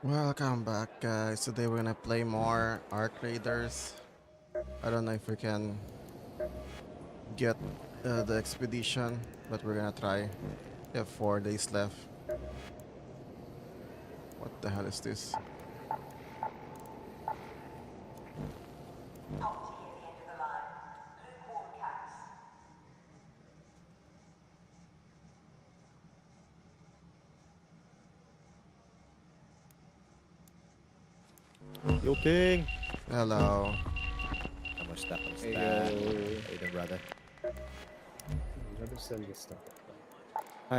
Welcome back, guys. Today we're gonna play more Arc Raiders. I don't know if we can get the expedition, but we're gonna try. We have 4 days left. What the hell is this? Yo, King! Hello. Kamusta? Kamusta? Hey, How you doing, brother? never send this stuff.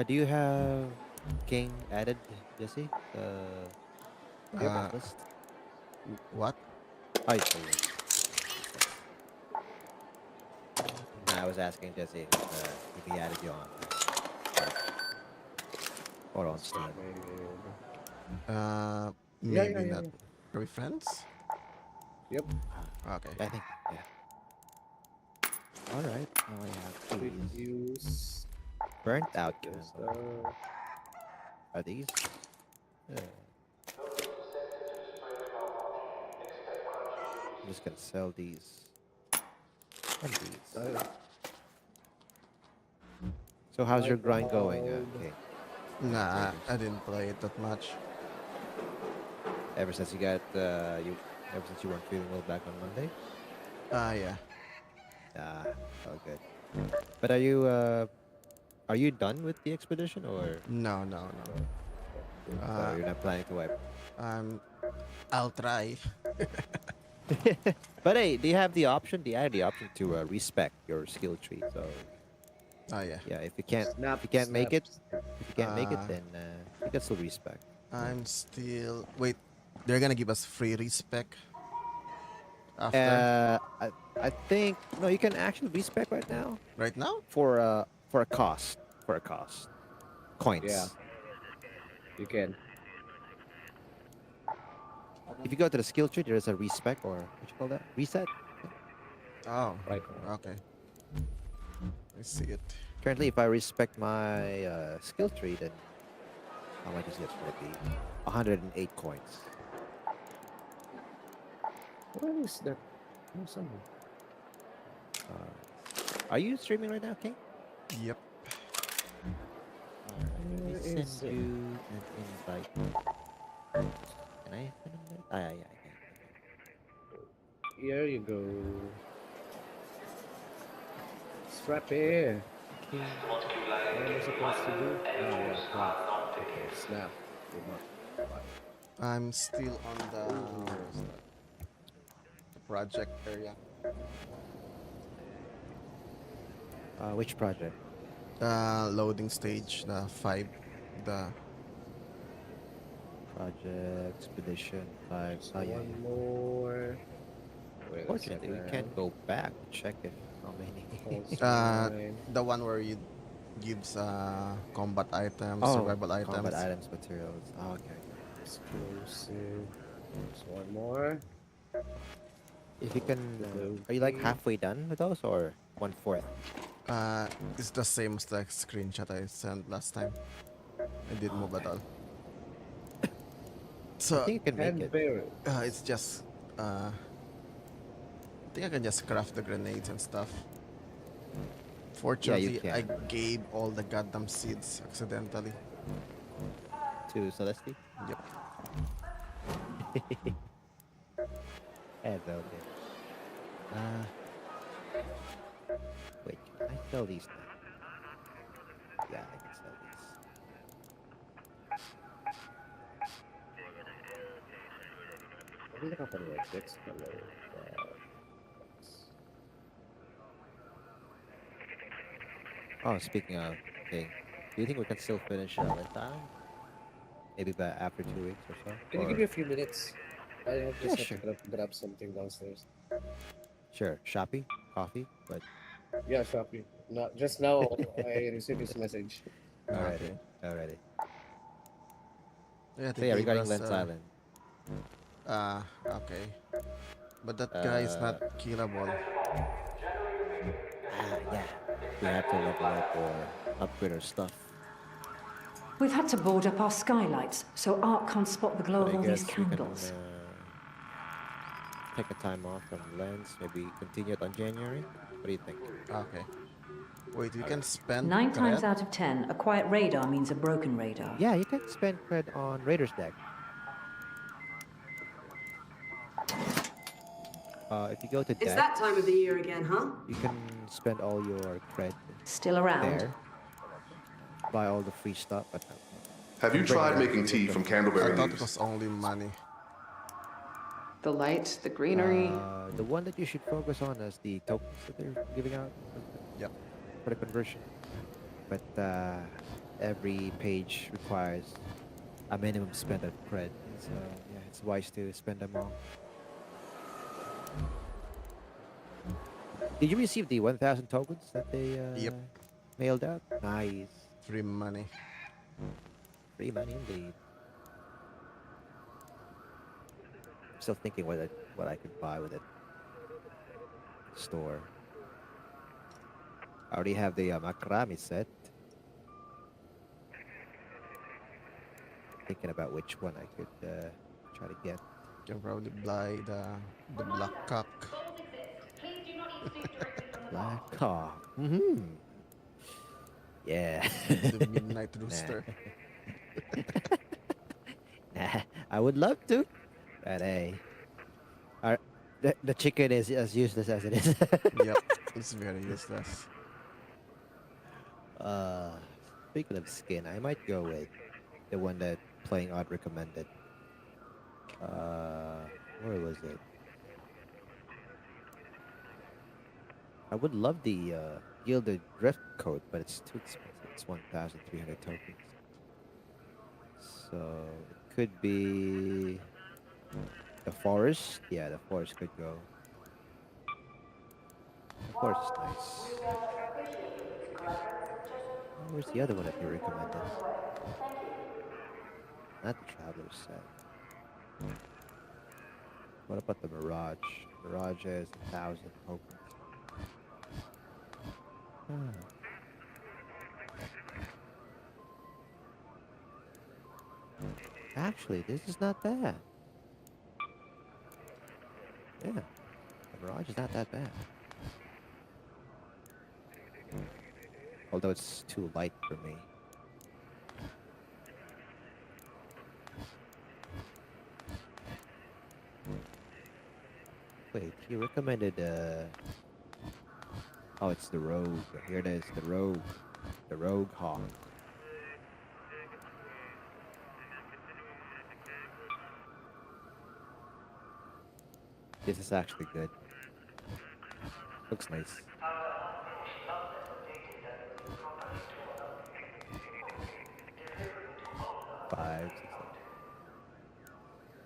Do you have King added, Jesse? The Uh, list? what? Hi, sorry. Nah, I was asking Jesse if he added you on. Or on Steam. Uh, Yeah, maybe yeah, yeah, not. yeah. Are we friends? Yep. Okay. I think, yeah. Alright, now I have Quick these. use. Burnt out, you There's, have. Are these? Yeah. I'm just gonna sell these. And these. So how's your grind going, King? Nah, I didn't play it that much. Ever since ever since you weren't feeling well back on Monday? Yeah. Ah, all good. But are you done with the expedition or No. Uh, you're not planning to wipe? um, I'll try. But hey, do you have the option? Do you have the option to respec your skill tree? So Yeah. yeah, Snap, if you can't make it, snap. if you can't make it, Uh, then you can still respec. I'm still. Wait, they're gonna give us free respec after. I think no, you can actually respec right now Right now? for a cost Yeah, coins. you can. If you go to the skill tree, there is a respec or what you call that reset. Oh, Right. okay. I see it. Currently, if I respect my skill tree, then how much is it going to be? 108 coins. What is that? Oh, someone. Are you streaming right now, King? Yep. Let me Where send is it? you an invite. Can I send an invite? Yeah, I can. Here you go. Strap in. What am I supposed to do? Oh, yeah, craft. Okay, snap. Good luck. I'm still on where's that? The project area. Which project? Loading stage, the 5. The Project Expedition 5. So Oh, yeah, one yeah. more. Wait a Fortunately, we can't second. go back to check if how many. Pulse uh line. the one where you gives combat items, Oh, survival combat items. items, materials. Oh, okay. Explosive. There's one more. If you can, are you like Loki. halfway done with those or 1/4? It's the same as the screenshot I sent last time. I didn't move at Okay. all. I So think you can make And it. barrel. it's just I think I can just craft the grenades and stuff. Yeah, you Fortunately, I can. gave all the goddamn seeds accidentally. To Celeste? Yep. That's okay. Wait, can I sell these now? Yeah, I can sell these. Hindi nakapanood. Text pala. Oh, speaking of, okay, do you think we can still finish Lens Island? Maybe by after 2 weeks or so? Can you give Or me a few minutes? I yeah, just have to sure, grab something downstairs. sure. Shopee, coffee, but Yeah, Shopee. Not just now. I received this message. already, Okay. already. Yeah, So they yeah, gave regarding us Lens Island, okay. But that guy is not uh, killable. yeah, we have to level up or upgrade our stuff. We've had to board up our skylights, so Art can't spot the glow But of I all these guess we can candles. take a time off from Lens. Maybe continue it on January. What do you think? Okay. Wait, we can spend 9 times cred? out of 10, a quiet radar means a broken radar. Yeah, you can spend cred on Raiders deck. If you go to It's deck, that time of the year again, huh? you can spend all your cred Still around. there. Buy all the free stuff, but Have you bring tried them making with tea them. from I candleberry thought it leaves? was only money. The light, the greenery. The one that you should focus on is the tokens that they're giving out Yep. for the conversion. But every page requires a minimum spend of cred. So yeah, it's wise to spend them all. Did you receive the 1,000 tokens that they Yep. mailed out? Nice. Free money. Free money indeed. I'm still thinking what I could buy with it. Store. I already have the Makrami set. Thinking about which one I could try to get. Can probably buy the black cock. Black Hawk. Mm-hmm. Yeah. The midnight rooster. Nah, I would love to, but hey, the chicken is as useless as it is. Yep. It's very useless. uh, Speaking of skin, I might go with the one that Playing Odd recommended. Where was it? I would love the Gilded Drift coat, but it's too expensive. It's 1,300 tokens. So it could be the forest. Yeah, the forest could go. The forest is nice. Where's the other one that you recommended? Not the Traveler's set. What about the Mirage? Mirage is 1,000 tokens. Actually, this is not bad. Yeah, the Mirage is not that bad. Although it's too light for me. Wait, he recommended oh, it's the Rogue. Here it is, the Rogue. The Rogue Hawk. This is actually good. Looks nice. Five, 6, 7.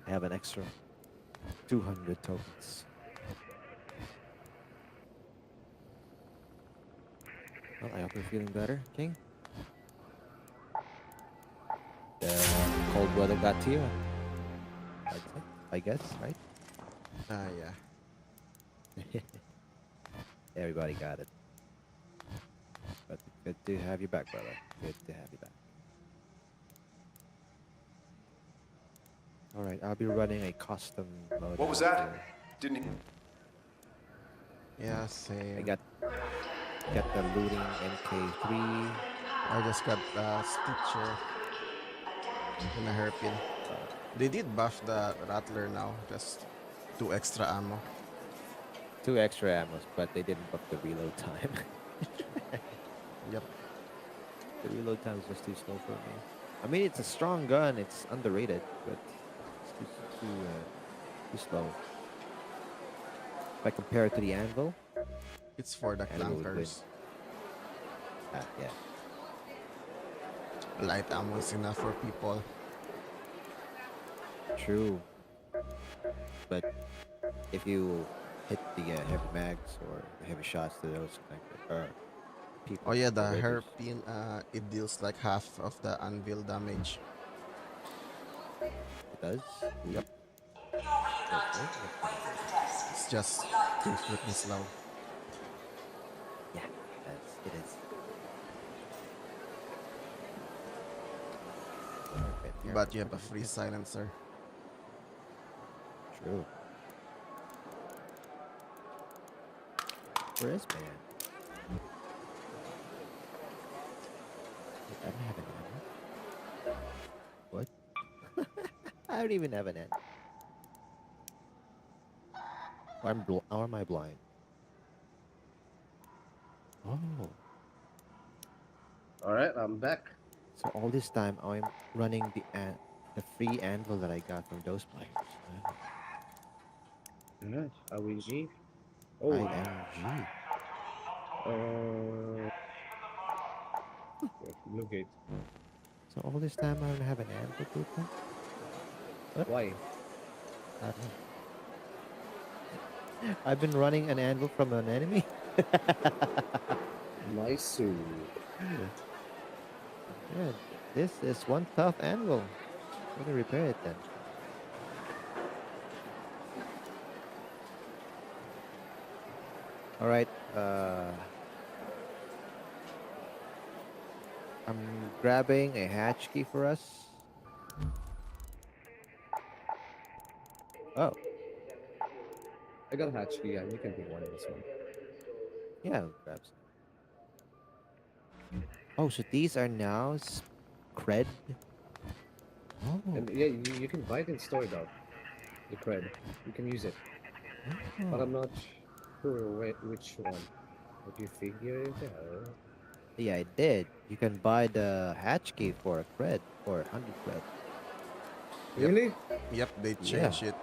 I have an extra 200 tokens. Well, I hope you're feeling better, King. The cold weather got to you. I guess, right? Yeah. Everybody got it. But good to have you back, brother. Good to have you back. All right, I'll be running a custom mode. What was that? Didn't he? Yeah, I same. got the looting MK3. I just got a Stitcher and a Hairpin. They did buff the Rattler now, just 2 extra ammo. 2 extra ammos, but they didn't buff the reload time. Yep. The reload time is just too slow for me. I mean, it's a strong gun. It's underrated, but it's too slow. If I compare it to the Anvil, It's for the Anvil would win. clankers. Yeah. Light ammo is enough for people. True. But if you hit the heavy mags or the heavy shots to those people. Oh yeah, the raiders, Hairpin, it deals like half of the anvil damage. it does. Yep. Okay. It's just too freaking slow. Yeah, it is. here. But you have a free silencer. True. Where is man? I don't have an ammo. What? I don't even have an ammo. Or am I blind? Oh. Alright, I'm back. So all this time I'm running the free anvil that I got from those players. Alright, RNG. Oh, IMG. look it. So all this time I don't have an anvil, people? What? Why? I don't know. I've been running an anvil from an enemy. Nice. Yeah, this is one tough anvil. I'm gonna repair it then. All right. I'm grabbing a hatch key for us. Oh, I got a hatch key. Yeah, you can take one of this one. yeah, I'll grab some. Oh, so these are now cred. Oh, And yeah, you can buy it and store it out. The cred. You can use it. But I'm not sure which one. Have you figured it out? yeah, I did. You can buy the hatch key for a cred, for 100 cred. Yep. Really? Yep, they Yeah. changed it.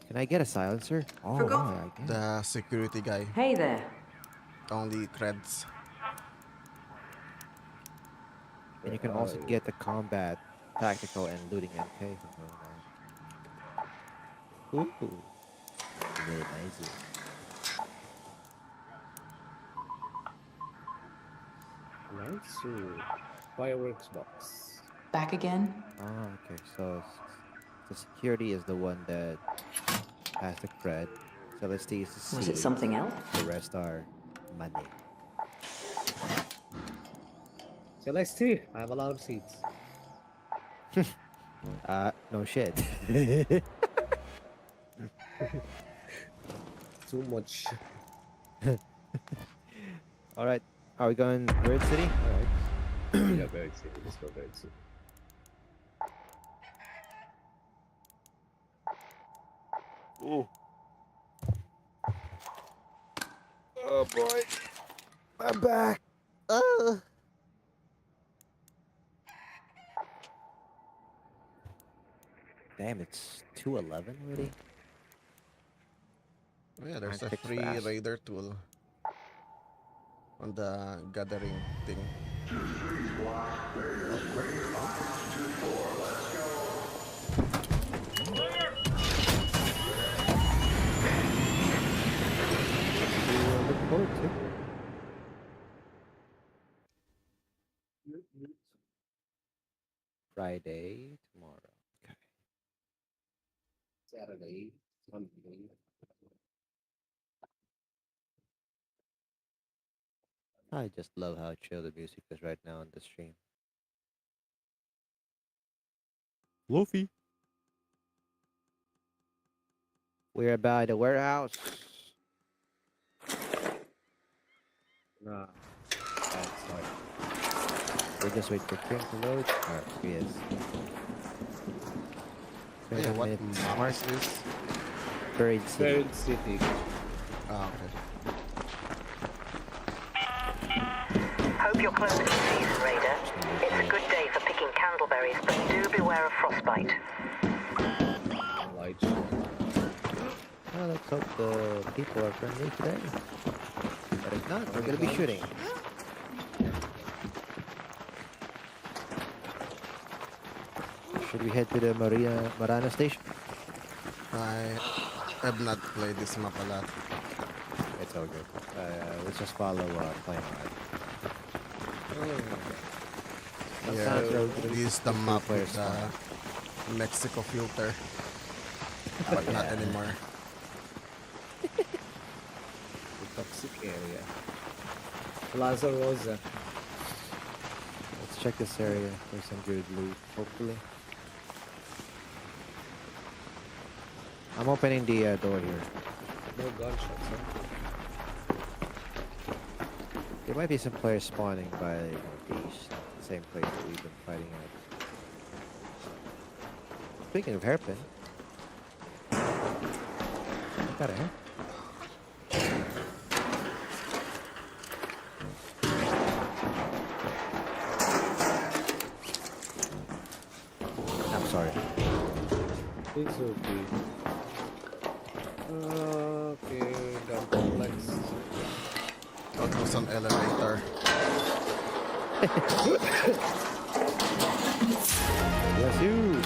Can I get a silencer? Oh, Forgot- wow, I can. The security guy. Hey there. Only creds. And you can also get the combat, tactical, and looting MK from doing that. Ooh, really nice. Nice. Fireworks box. Back again? Oh, okay. So the security is the one that has the cred. Celeste is the Was it seed. something else? The rest are money. Celeste, I have a lot of seats. No shit. Too much. All right. Are we going Bird City? All right. Yeah, very city. Let's go very city. Oh boy, I'm back. Damn, it's 2:11 already. Oh yeah, there's Time a ticks free fast. raider tool on the gathering thing. Look forward to. Friday tomorrow. Okay. Saturday, Sunday. I just love how chill the music is right now on the stream. Lofi. We're by the warehouse. Nah. That's not. We'll just wait for Kim to load. Alright, he is. Oh yeah, what 20 minutes. map is this? Buried City. Third city. Ah, okay. Hope you're close to the season, Raider. It's a good day for picking candleberries, but do beware of frostbite. Light. Well, let's hope the people are friendly today. But if not, we're gonna be shooting. Should we head to the Marana station? I have not played this map a lot. It's all good. Let's just follow Plane Hard. Yeah, so this is the map with players the Mexico filter. But not yeah. anymore. The toxic area. Plaza Rosa. Let's check this area for some good loot, hopefully. I'm opening the door here. No gunshots, huh? There might be some players spawning by northeast, the same place that we've been fighting at. Speaking of hairpin, I got a hair. I'm sorry. It's okay. Okay, gun complex. I'll do some elevator. Bless you.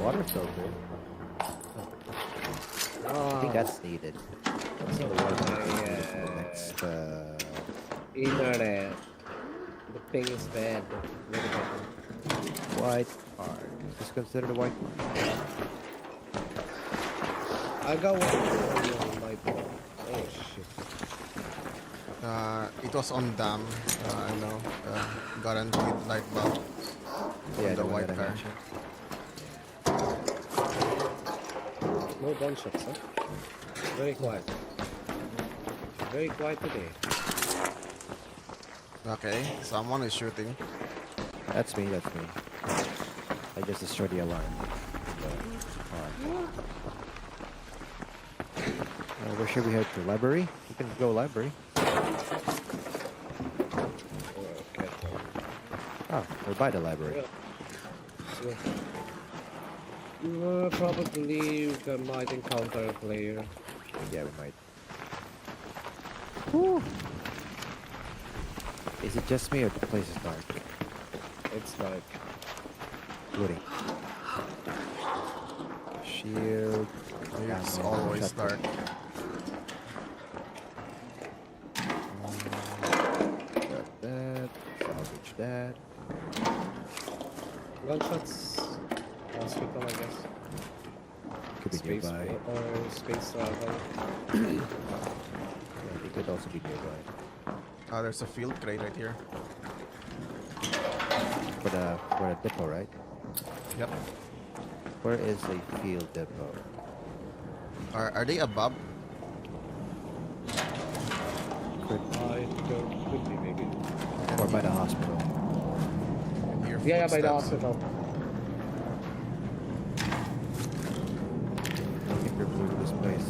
Water filter. I think that's needed. So The water filter is needed for the next. internet. The ping is bad. Very bad. White card. Is this considered a white card? I got one on my phone. Oh shit. It was on dam. I know. Guaranteed light bulb. Yeah, the one white that I car. mentioned. No gunshots, huh? Very quiet. Very quiet today. Okay, someone is shooting. That's me, that's me. I just destroyed the alarm. Where should we head to? Library? We can go library. Okay. Oh, we're by the library. Probably we might encounter a player. Yeah, we might. Whew. Is it just me or the place is dark? It's dark. Looting. Shield. It's ammo, always shotgun. dark. Got that. Salvage that. Gunshots. Hospital, I guess. Could be Space nearby. or space travel. Yeah, it could also be nearby. There's a field crate right here. For the depot, right? Yep. Where is a field depot? Are they above? Could Could be maybe. or by the hospital. Hear Yeah, by the footsteps. hospital. I think we're blue to this place.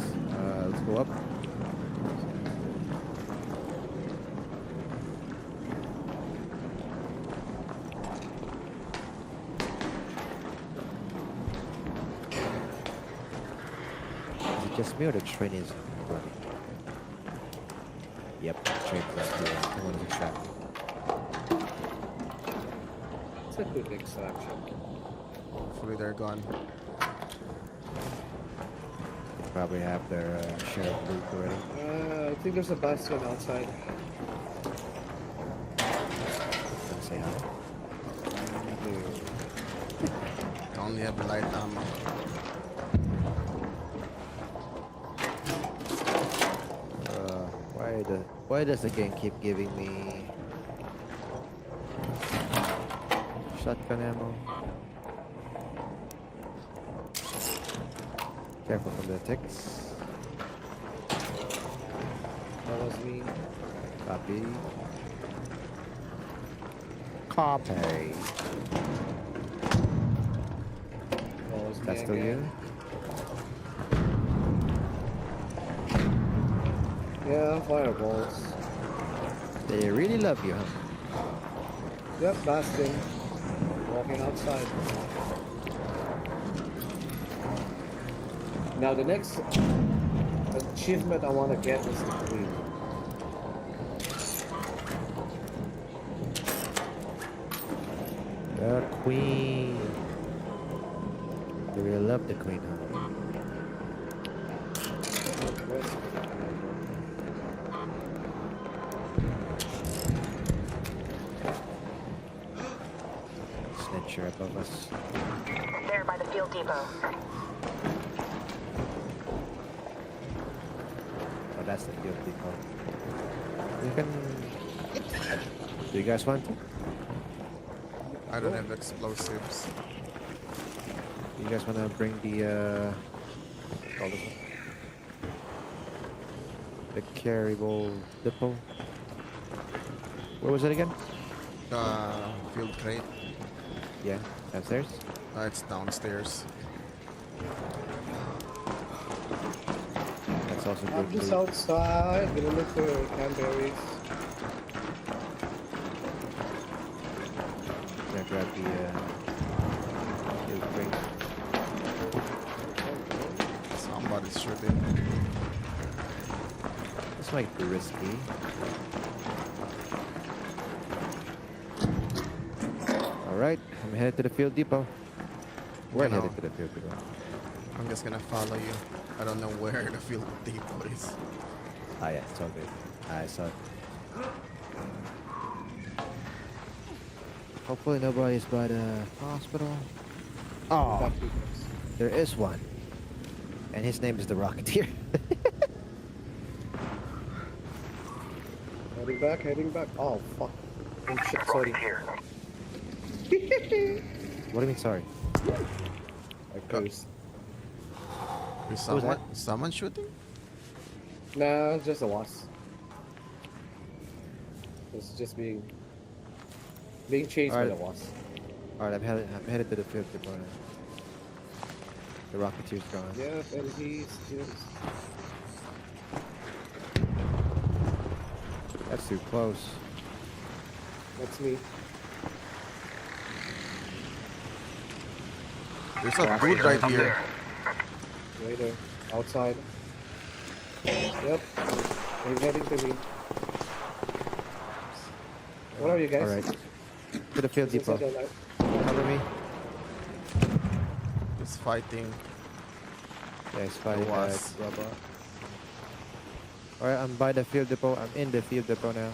Let's go up. Is it just me or the train is running? Yep, the train's up here. Someone is extracting. It's a good extraction. Hopefully they're gone. They probably have their share of loot already. I think there's a bastion outside. Let's say hi. I only have light ammo. Why does the game keep giving me shotgun ammo? Careful from the ticks. That was me. Copy. Copy. That was me That's still again. you? Yeah, fireballs. They really love you, huh? Yep, bastion. Walking outside. Now the next achievement I want to get is the queen. The queen. They really love the queen, huh? Where's- Snitcher above us. There by the field depot. Oh, that's the field depot. You can... Do you guys want to? I don't have explosives. You guys wanna bring the call this one? The carryable depot. Where was it again? Field crate. Yeah, downstairs. It's downstairs. That's also I'm good. just loot. outside, gonna look for cranberries. Gonna grab the field crate. Somebody's shooting. This might be risky. Alright, I'm headed to the field depot. We're You know. headed to the field depot. I'm just gonna follow you. I don't know where the field depot is. Ah, yeah, it's all good. I saw it. Hopefully nobody's by the hospital. Oh, Back to you guys. there is one. And his name is the Rocketeer. Heading back. Oh, fuck. Oh, shit, sorry. What do you mean, sorry? I cursed. Is Who was someone shooting? Nah, it's just a wasp. It's just being chased by the Alright. wasp. Alright, I'm headed to the field depot now. The Rocketeer's gone. Yep, and he's just... That's too close. That's me. There's a dude right here. Right there. Outside. Yep. He's heading to me. What are you guys? Alright. To the field He's inside depot. the light. Cover me. He's fighting. Yeah, it's fighting that wasp. robot. Alright, I'm by the field depot. I'm in the field depot now.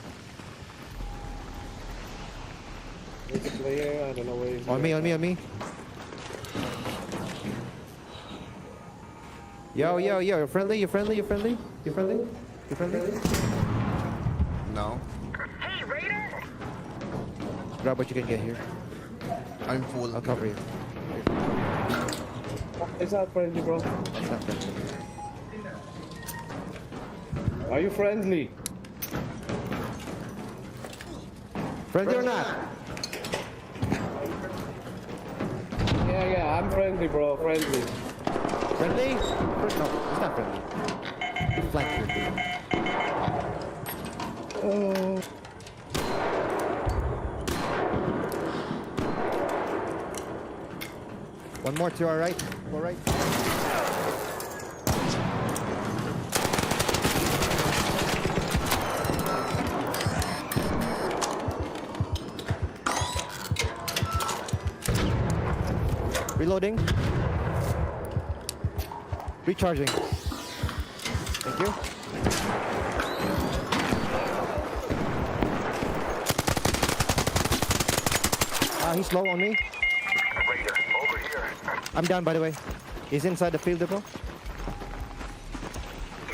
There's a player. I don't know where he's On me, on me, on me. Yo, yo, yo, you're friendly, you're friendly, you're friendly, you're friendly, you're friendly. No, Hey, Raider! Grab what you can get here. I'm full. I'll cover you. It's not friendly, bro. That's not friendly. Are you friendly? Friendly or not? Yeah, I'm friendly, bro. Friendly. Friendly? No, it's not friendly. You flanked your dude. Oh. One more to our right. All right. Reloading. Recharging. Thank you. He's low on me. Raider, over here. I'm down, by the way. He's inside the field depot.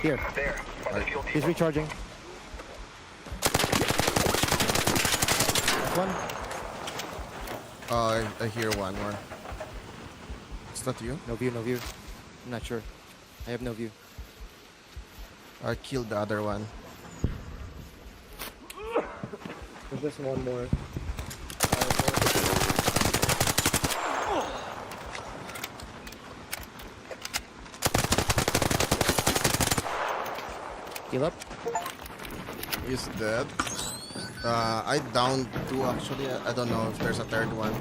Here. There, by the field He's depot. recharging. Last one. I hear one more. Is that you? No view, no view. I'm not sure. I have no view. I killed the other one. There's just one more. Heal up. He's dead. I downed two actually. I don't know if there's a third one.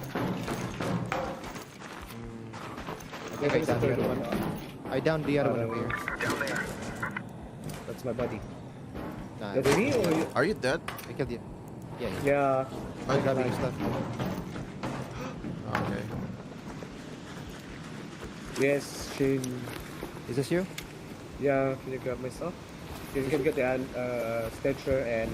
I think I downed the other one. I downed the other one over here. Down there. That's my buddy. Nah, Is it me or you? Are you dead? I killed you. Yeah, yeah. Yeah. I'm grabbing your stuff. Okay. Yes, Shin. Is this you? Yeah, can you grab my stuff? You can get the Stitcher and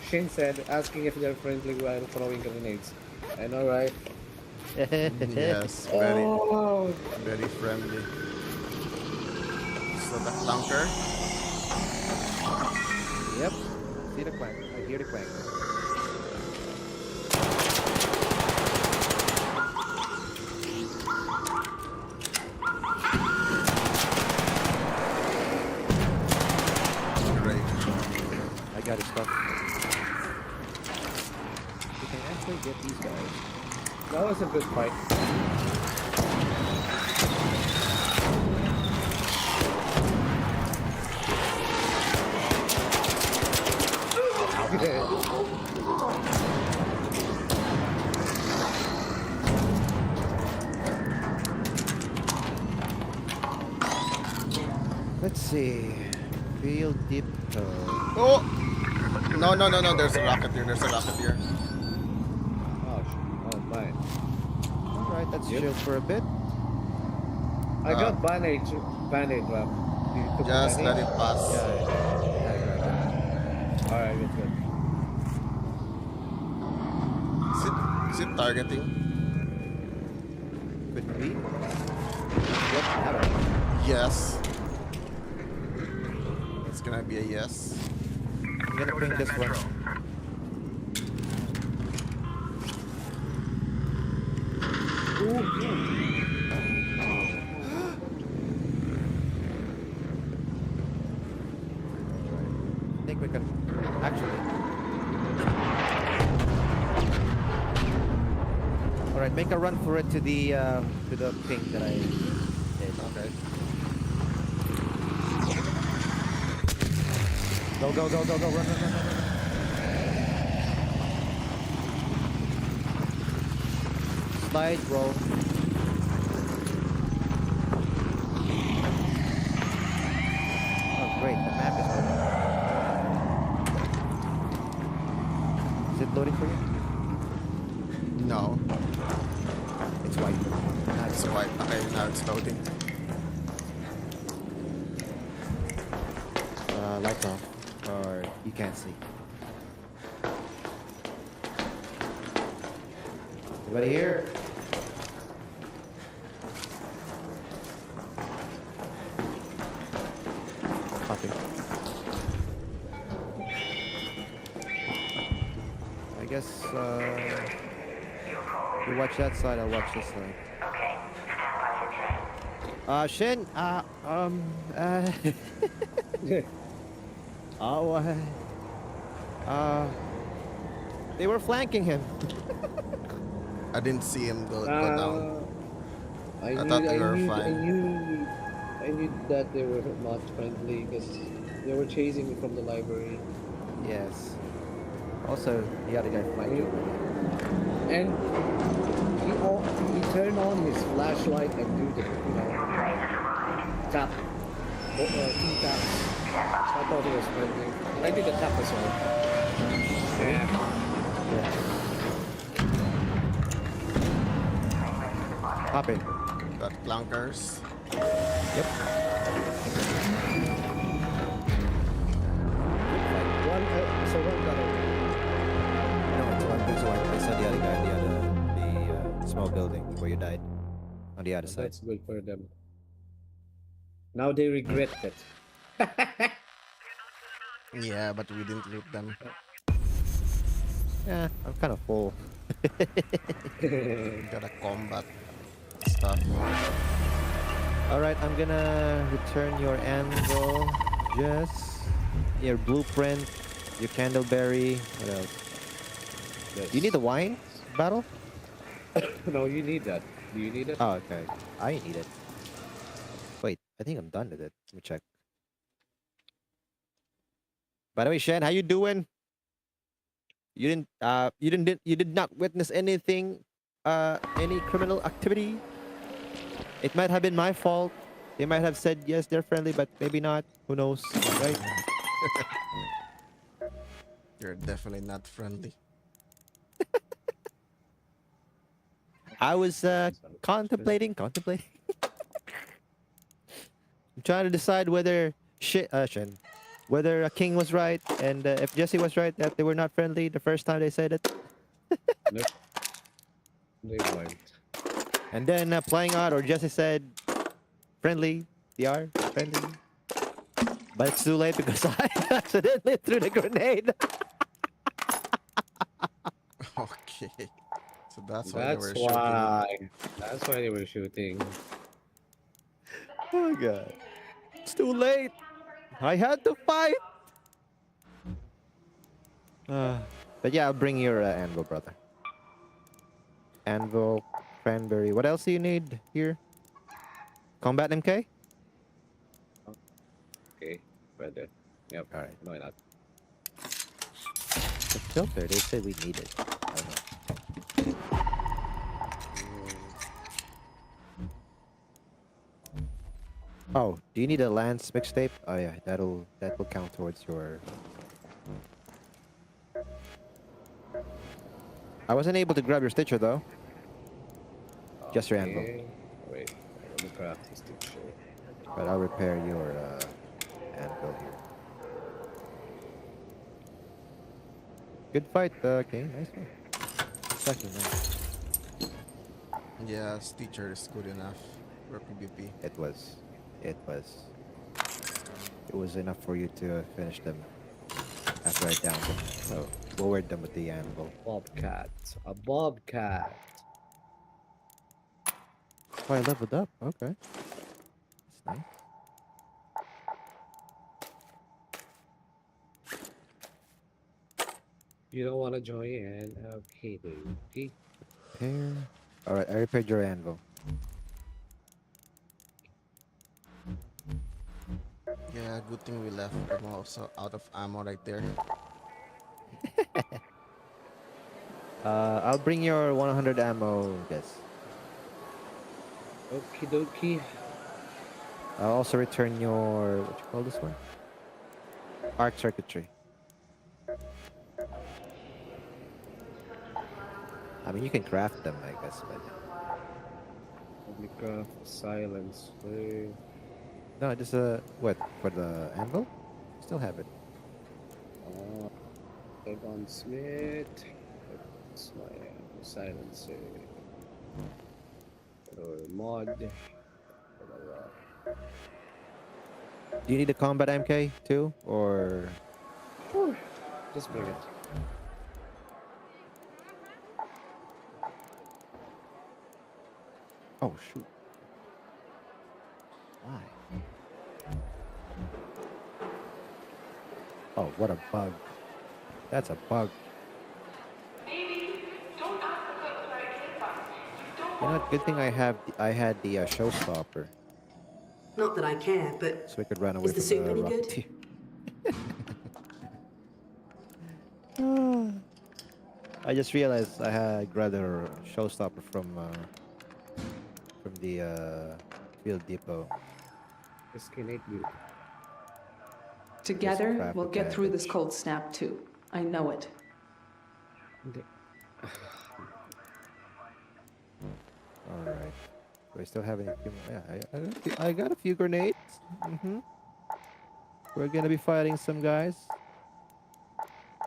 Shin said, asking if they're friendly while throwing grenades. I know, right? Yes, very, Oh, very friendly. So the clunker. Yep. See the clank. I hear the clank. these guys. That was a good fight. Let's see. Field dip code. Oh! No. There's a rocket here. There's a rocket here. Oh, fine. Alright, let's Yep. chill for a bit. I got bandage wrap. You took Just a let bandage? it pass. Alright, good. Is it targeting? Could be. Yep, have it. Yes. It's gonna be a yes. I'm gonna bring this one. I think we can actually. All right, make a run for it to the ping that I did. Okay. Go, run. Slide, roll. Oh, great, the map is loading. Is it loading for you? No. It's white. It's white. Okay, now it's loading. Lights off, or you can't see. Anybody here? Copy. I guess you watch that side, I'll watch this side. Shin, they were flanking him. I didn't see him go down. I thought they were knew, fine. I knew that they were not friendly because they were chasing me from the library. Yes. Also, the other guy flanked you. And he turned on his flashlight and do the, tap. Two taps. So I thought he was friendly. I did the tap as well. Yeah. Copy. Got clunkers. Yep. So one got away. No, it's one. There's one. I saw the other guy in the small building where you died. On the other side. That's good for them. Now they regret it. Yeah, but we didn't loot them. Yeah, I'm kind of full. We gotta combat stuff. Alright, I'm gonna return your anvil. Just your blueprint, your candleberry. What else? Yes. Do you need the wine battle? No, you need that. Do you need it? Oh, okay. I need it. Wait, I think I'm done with it. Let me check. By the way, Shen, how you doing? You did not witness anything, any criminal activity? It might have been my fault. They might have said yes, they're friendly, but maybe not. Who knows, right? You're definitely not friendly. I was contemplating. I'm trying to decide whether Shen, whether King was right and if Jesse was right that they were not friendly the first time they said it. Nope. They weren't. And then playing out, or Jesse said friendly, they are friendly. But it's too late because I accidentally threw the grenade. Okay. So that's why they were That's shooting. why. That's why they were shooting. Oh god. It's too late. I had to fight. But yeah, I'll bring your anvil, brother. Anvil, cranberry. What else do you need here? Combat MK? Okay, brother. Yep. All right. Why not? The filter, they said we need it. I don't know. Oh, do you need a Lance mixtape? Oh yeah, that will count towards your. I wasn't able to grab your stitcher though. Just your anvil. Okay. Wait, let me craft this picture. But I'll repair your anvil here. Good fight, King. Nice one. Second, nice. Yeah, teacher is good enough for PvP. It was. It was. It was enough for you to finish them after I downed them. So lowered them with the anvil. Bobcat. A bobcat. Oh, I leveled up. Okay. That's nice. You don't want to join in? Okay, dude. Repair. Alright, I repaired your anvil. Yeah, good thing we left. I'm also out of ammo right there. I'll bring your 100 ammo, guys. Okie dokie. I'll also return your, what you call this one? Arc circuitry. I mean, you can craft them, I guess, but... Let me craft silence. No, just, what, for the anvil? Still have it. Evan Smith. That's my silencer. Mod. Do you need a combat MK, too? Or... Sure. Just bring it. Oh, shoot. Why? Oh, what a bug. That's a bug. You know what? Good thing I had the showstopper, Not that I care, but so we could run away is the from soup the any good? rocketeer. I just realized I had grabbed a showstopper from the field depot. Disconnect you. Together, craft we'll get through this advantage. cold snap too. I know it. All right. Do I still have any? Yeah, I got a few grenades. We're gonna be fighting some guys. I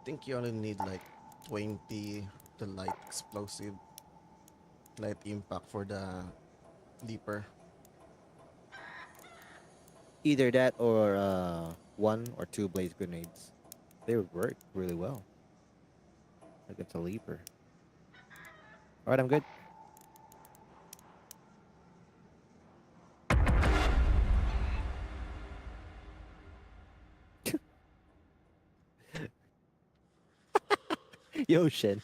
think you only need like 20 the light explosive, light impact for the leaper. Either that or 1 or 2 blaze grenades. They would work really well. Against a leaper. All right, I'm good. Yo, Shen.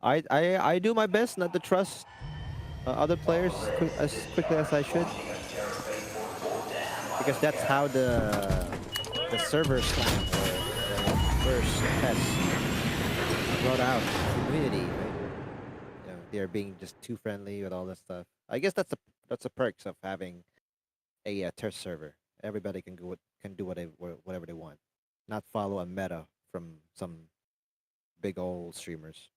I do my best not to trust other players as quickly as I should, because that's how the server slam or the first test brought out community. Right? You know, they're being just too friendly with all this stuff. I guess that's the perks of having a test server. Everybody can do whatever they want, not follow a meta from some big old streamers.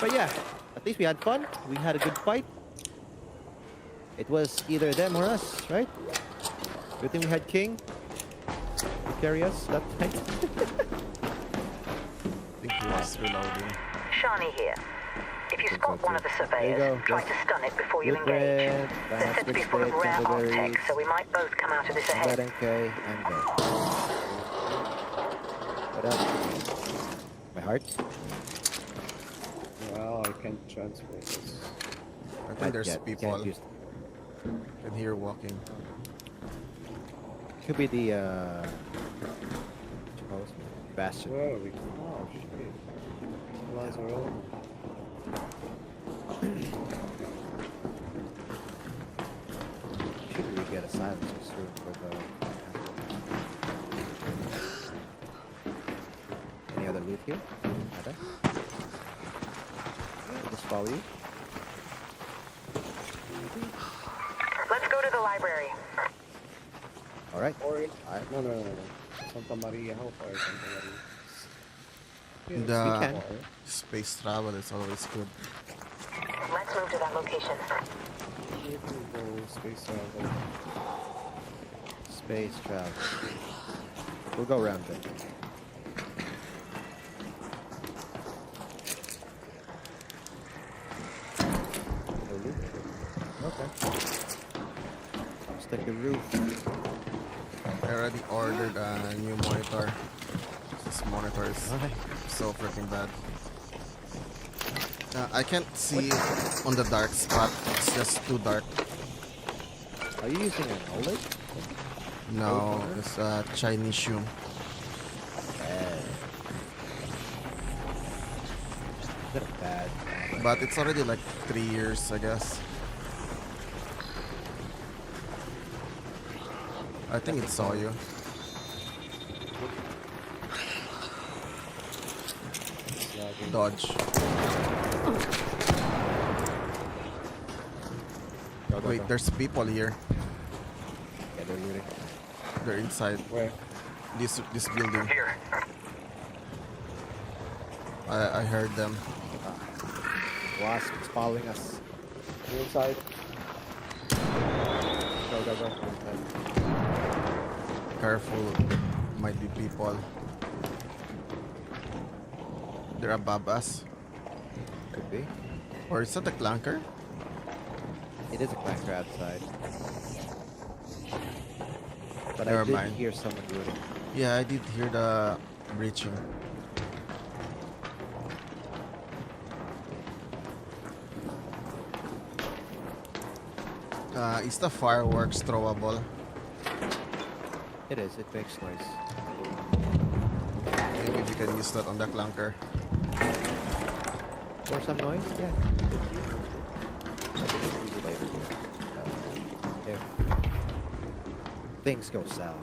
But yeah, at least we had fun. We had a good fight. It was either them or us, right? Good thing we had King to carry us that time. I think he was reloading. Shani here. If you Think spot so one of too. the surveyors, There you go, try yes. to stun it before you Blueprint, engage. They're Lance said to be full of mixtape, rare hot tech, candleberries, so we might both come out of this combat ahead. MK, and go. What up? My heart? Well, I can't transport this. I think there's Can't people. use- Can hear walking. Could be the Bastion. Where are we? Oh shit. Supplies are all. Should we get a silencer soon for the? Any other loot here? Nada? Just follow you. Let's go to the library. All right. Or Alright. no. Santa Maria, how far is Santa Maria? Yeah, The we can. space travel is always good. Let's move to that location. we can go space travel. Space travel. We'll go around then. No loot? Okay. Let's take the roof. I already ordered a new monitor. This monitor is so freaking bad. I can't see on the dark spot. It's just too dark. Are you using an OLED? No, it's a Chinese shoe. Is that bad? But it's already like 3 years, I guess. I think it saw you. Dodge. Wait, there's people here. Yeah, they're looting. They're inside Where? this building. Here. I heard them. Wasp is following us. You inside? Go. Inside. Careful, might be people. They're above us. Could be. Or is that a clanker? It is a clanker outside. But Never I did mind. hear someone looting. Yeah, I did hear the breaching. Is the fireworks throwable? It is. It makes noise. Maybe we can use that on the clanker. Or some noise? Yeah. If things go south.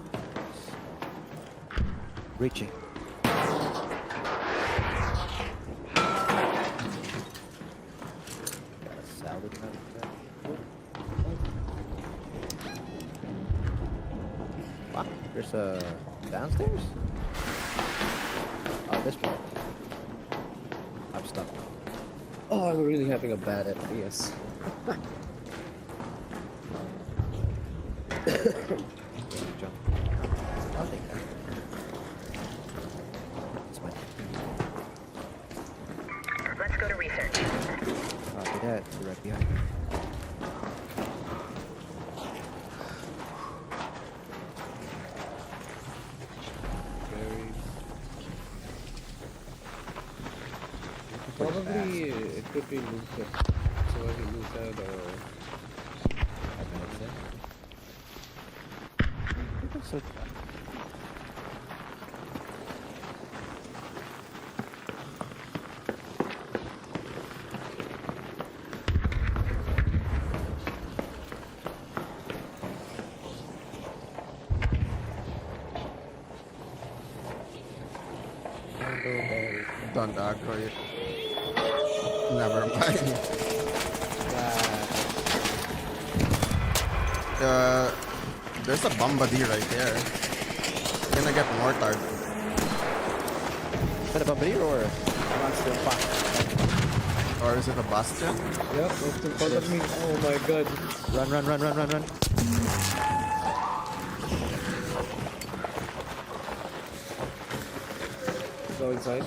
Reaching. Got a salad kind of thing. Wow, there's a downstairs? Oh, this one. I'm stuck. Oh, I'm really having a bad FPS. Jump. I'll take that. It's my Let's go to research. Copy that. You're right behind me. Very. Probably it could be looted. So I can looted or. That makes sense. So Don't aggro it. Never mind. There's a bombardier right there. You're gonna get mortared. is that a bombardier or a monster box? Or is it a bastion? Yep, it's in front of me. Oh my god. Run. Go inside.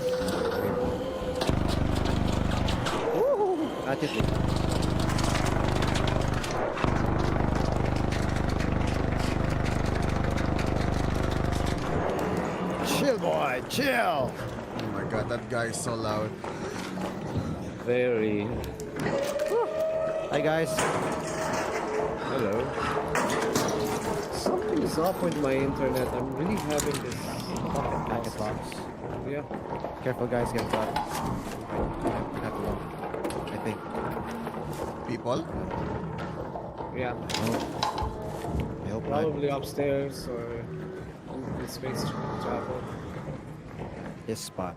Not yet. Chill, boy, chill. Oh my god, that guy is so loud. Very. Hi, guys. Hello. Something is up with my internet? I'm really having this Packet pocket box. loss. Yeah. Careful, guys, get shot. Not too long. I think. People? Yeah. I hope not. Probably upstairs or in space travel. This spot.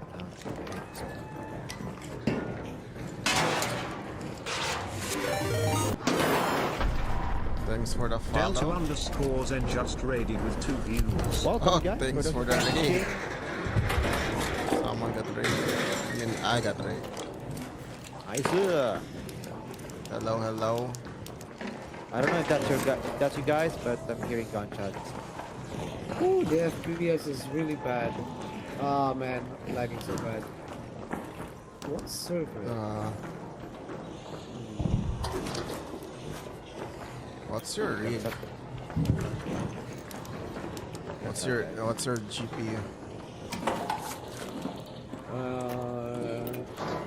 Thanks for the Delta follow. underscores and just raided with 2 views. Welcome, Oh, guys. thanks for the raid. Someone got raid. Even I got raid. Nice. Hello, hello. I don't know if that's you guys, but I'm hearing gunshots. Ooh, the FPS is really bad. Ah man, lagging so bad. What server? What's your read? What's your GPU?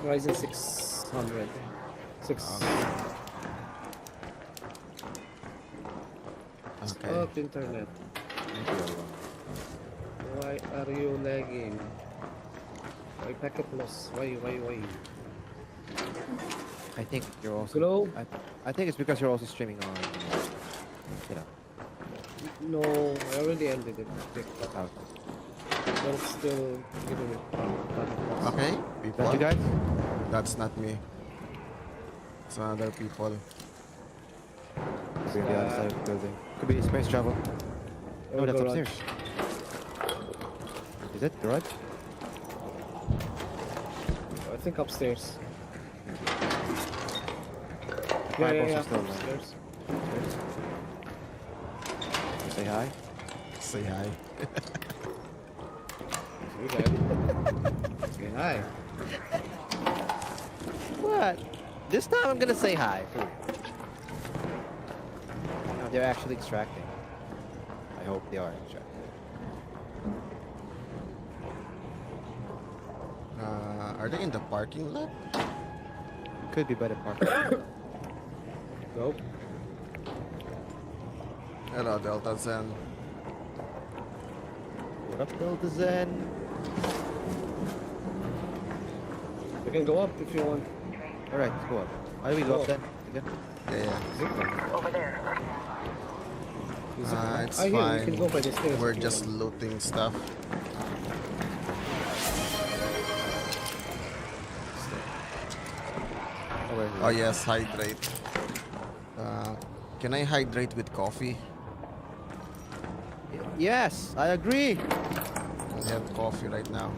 Ryzen 600. 6. Okay. Oh, internet. Why are you lagging? Why packet loss? Why? I think you're also. Glow? I think it's because you're also streaming on. You know. No, I already ended it. Out. But it's still giving me packet loss. Okay, That people. you guys? That's not me. It's other people. Could be on the other side of the building. Could be space travel. Oh, that's Garage. upstairs. Is it garage? I think upstairs. Fireballs are still alive. Upstairs. Say hi. Say hi. Okay. Say hi. What? This time I'm gonna say hi. For real. No, they're actually extracting. I hope they are extracting. Are they in the parking lot? Could be by the park. Nope. Hello, Delta Zen. What up, Delta Zen? We can go up if you want. Alright, let's go up. Why do we go up then? Again? Yeah. Over there. It's Oh, yeah, we can fine. go by the stairs. We're if you just want. looting stuff. Oh yes, hydrate. Can I hydrate with coffee? Yes, I agree. I have coffee right now.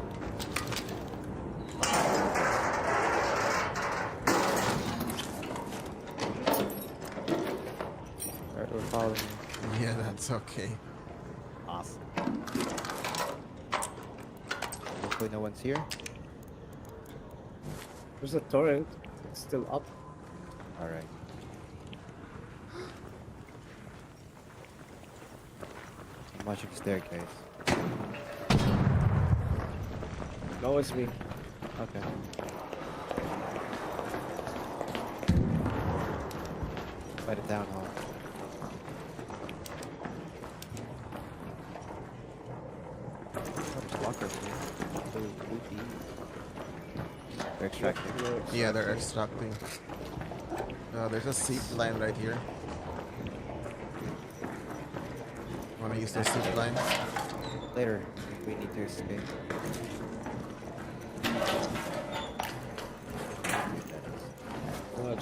Alright, we're following you. Yeah, that's okay. Awesome. Hopefully no one's here. There's a torrent. It's still up. Alright. I'm watching the staircase. No, it's me. Okay. By the town hall. Oh, there's lockers here. So spooky. They're extracting. Yeah, they're extracting. There's a zip line right here. Wanna use the zip line? Later, if we need to escape.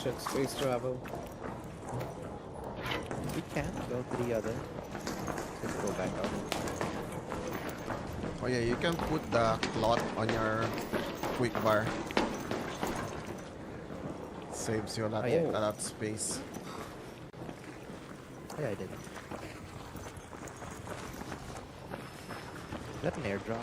Check space travel. We can go to the other. Let's go back up. Oh yeah, you can put the cloth on your quick bar. Saves you a lot, Oh, yeah. a lot of space. Yeah, I did. Is that an airdrop?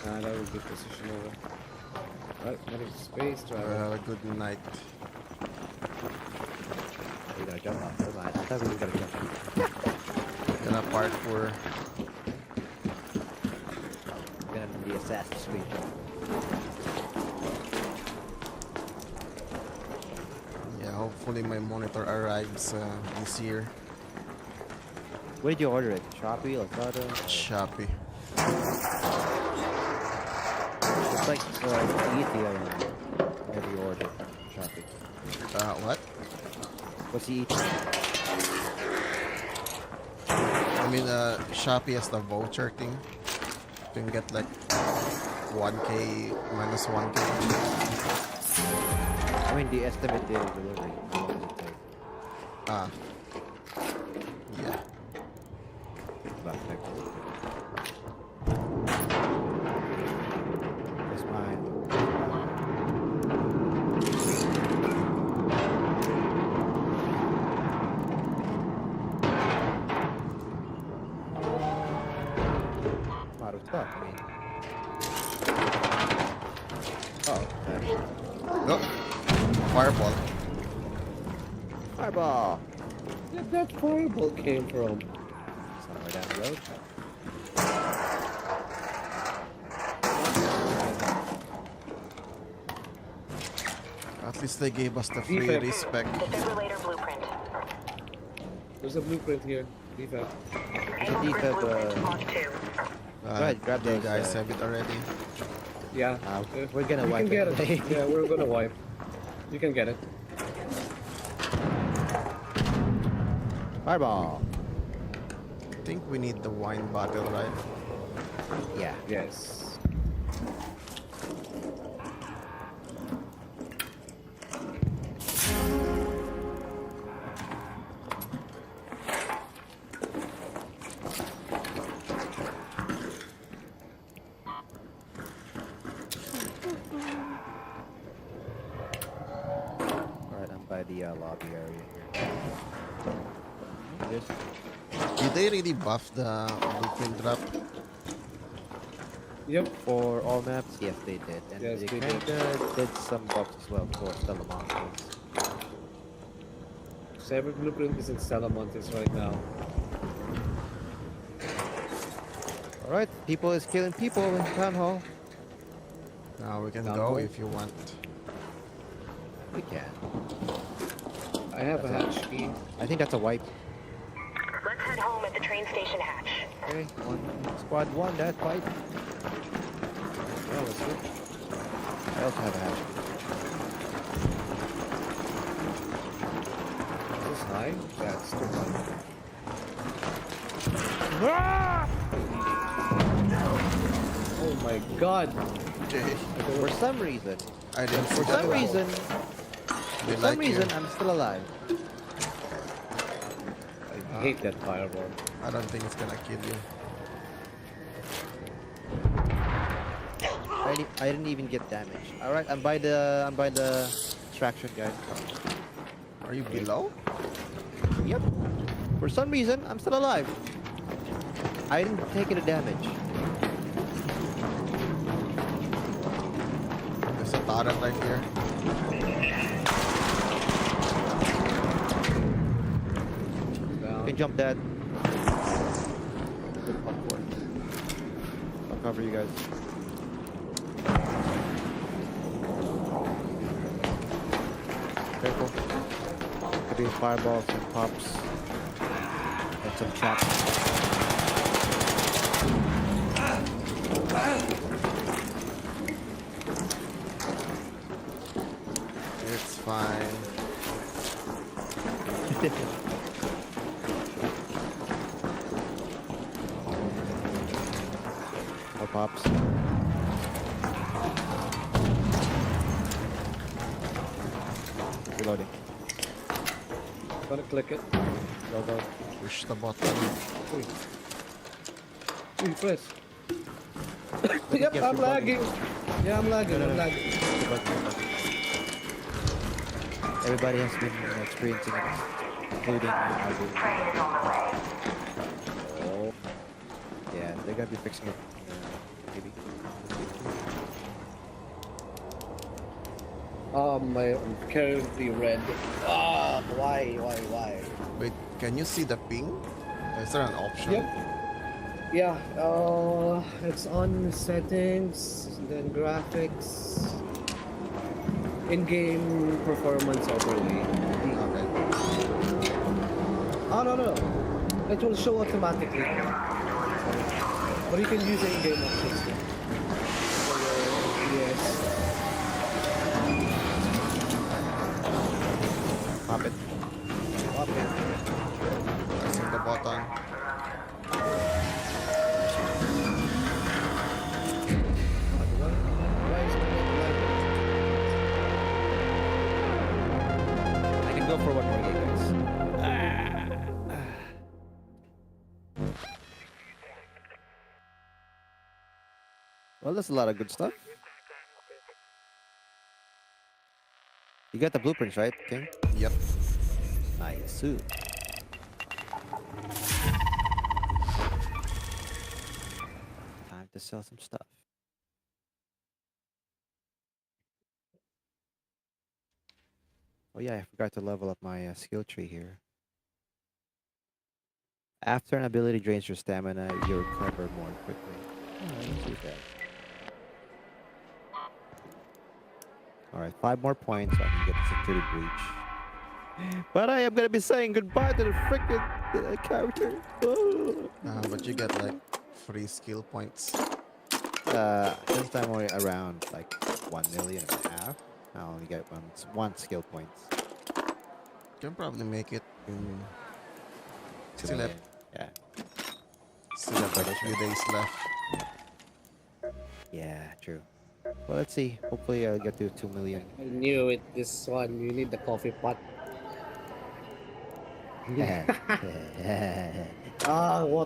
That would be position over. Right, what is space travel? Good night. Are we gonna jump off? Never mind. I thought we were gonna jump off. Gonna parkour. We're gonna be Assassin's Creed. hopefully my monitor arrives this year. Where did you order it? Shopee, Lazada? Or... Shopee. It's like easy, I don't know. Whenever you order Shopee. What? What's the ETA? I mean, Shopee has the voucher thing. You can get like 1K minus 1K. I mean, the estimated date of delivery. How long does it take? Ah. Yeah. About 5 days. That's mine. Out of stock, I mean. Oh, No. Fireball. fireball! Where did that fireball came from? Somewhere down the road. At least they gave us the free Defect. respect. Defibrillator blueprint. There's a blueprint here. Defect. Angle grid defib, blueprint Mark 2. Go ahead, grab Do you those, guys have it already? Yeah. we're gonna You wipe can get it. it. Yeah, we're gonna wipe. You can get it. Fireball! I think we need the wine bottle, right? Yeah. Yes. Alright, I'm by the lobby area here. Just Did they really buff the blueprint drop? Yep. for all maps, yes they did. And Yes, they they kinda did some buffs as well for Stellamontes. Cyber blueprint is in Salamantes right now. Alright, people is killing people in Town Hall. Now we can Down go hole? if you want. We can. I have a hatch key. I think that's a wipe. Let's head home at the train station hatch. Okay, squad one, that fight. Oh, that's good. I also have a hatch. Is this high? That's too high. Ah! Oh my god! Okay. For some reason, I didn't for see that some one. reason, They for like some reason, you. I'm still alive. I hate that fireball. I don't think it's gonna kill you. I didn't even get damage. Alright, I'm by the extraction guys. Are you below? Yep. For some reason, I'm still alive. I didn't take any damage. There's a turret right here. You Down. can jump that. Good popcorn. I'll cover you guys. Careful. Could be fireballs and pops. And some traps. It's fine. More pops. Reloading. Gonna click it. Go, go. Push the button. Uy, press. Yep, Yep, I'm lagging. Yeah, I'm lagging. No, no, I'm no. lagging. Everybody has been experiencing it, including I do. Train is on the way. Oh. Yeah, they're gonna be fixing it, maybe. I'm currently red. Ah, why? Wait, can you see the ping? Is there an option? Yep. Yeah, it's on settings, then graphics. in-game performance overlay. Okay. Oh no no, it will show automatically. But you can use the in-game options too. For your FPS. Pop it. Pop it. Pressing the button. Oh, diba? Why is it not lagging? I can go for one more game, guys. Well, that's a lot of good stuff. You got the blueprints, right, King? Yep. Nice. Time to sell some stuff. Oh yeah, I forgot to level up my skill tree here. After an ability drains your stamina, you recover more quickly. Oh, let's use that. Alright, 5 more points so I can get the security breach. But I am gonna be saying goodbye to the freaking character. Oh. But you get like free skill points. This time only around like 1.5 million. I only get one skill points. Can probably make it in. 2 Still have, million. Yeah. still have like a few days left. Yeah, true. Well, let's see. Hopefully I'll get to 2 million. I knew it. This one, you need the coffee pot. Water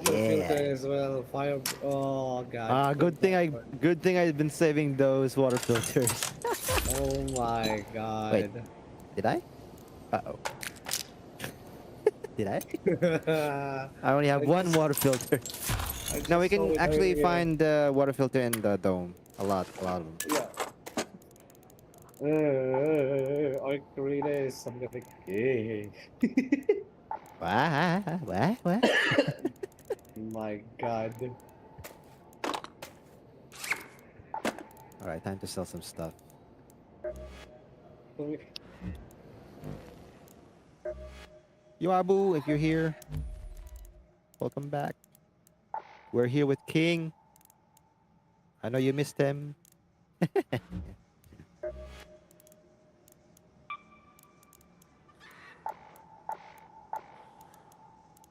filter Yeah. as well. Fire. Oh god. Good thing I've been saving those water filters. Oh my Wait, god. did I? Uh-oh. Did I? I only have I one just- water filter. I Now we just saw can it actually earlier. find the water filter in the dome. A lot of them. Yeah. Arcturina is something like hey. What? My god. Alright, time to sell some stuff. Yo, Abu, if you're here, welcome back. We're here with King. I know you missed him.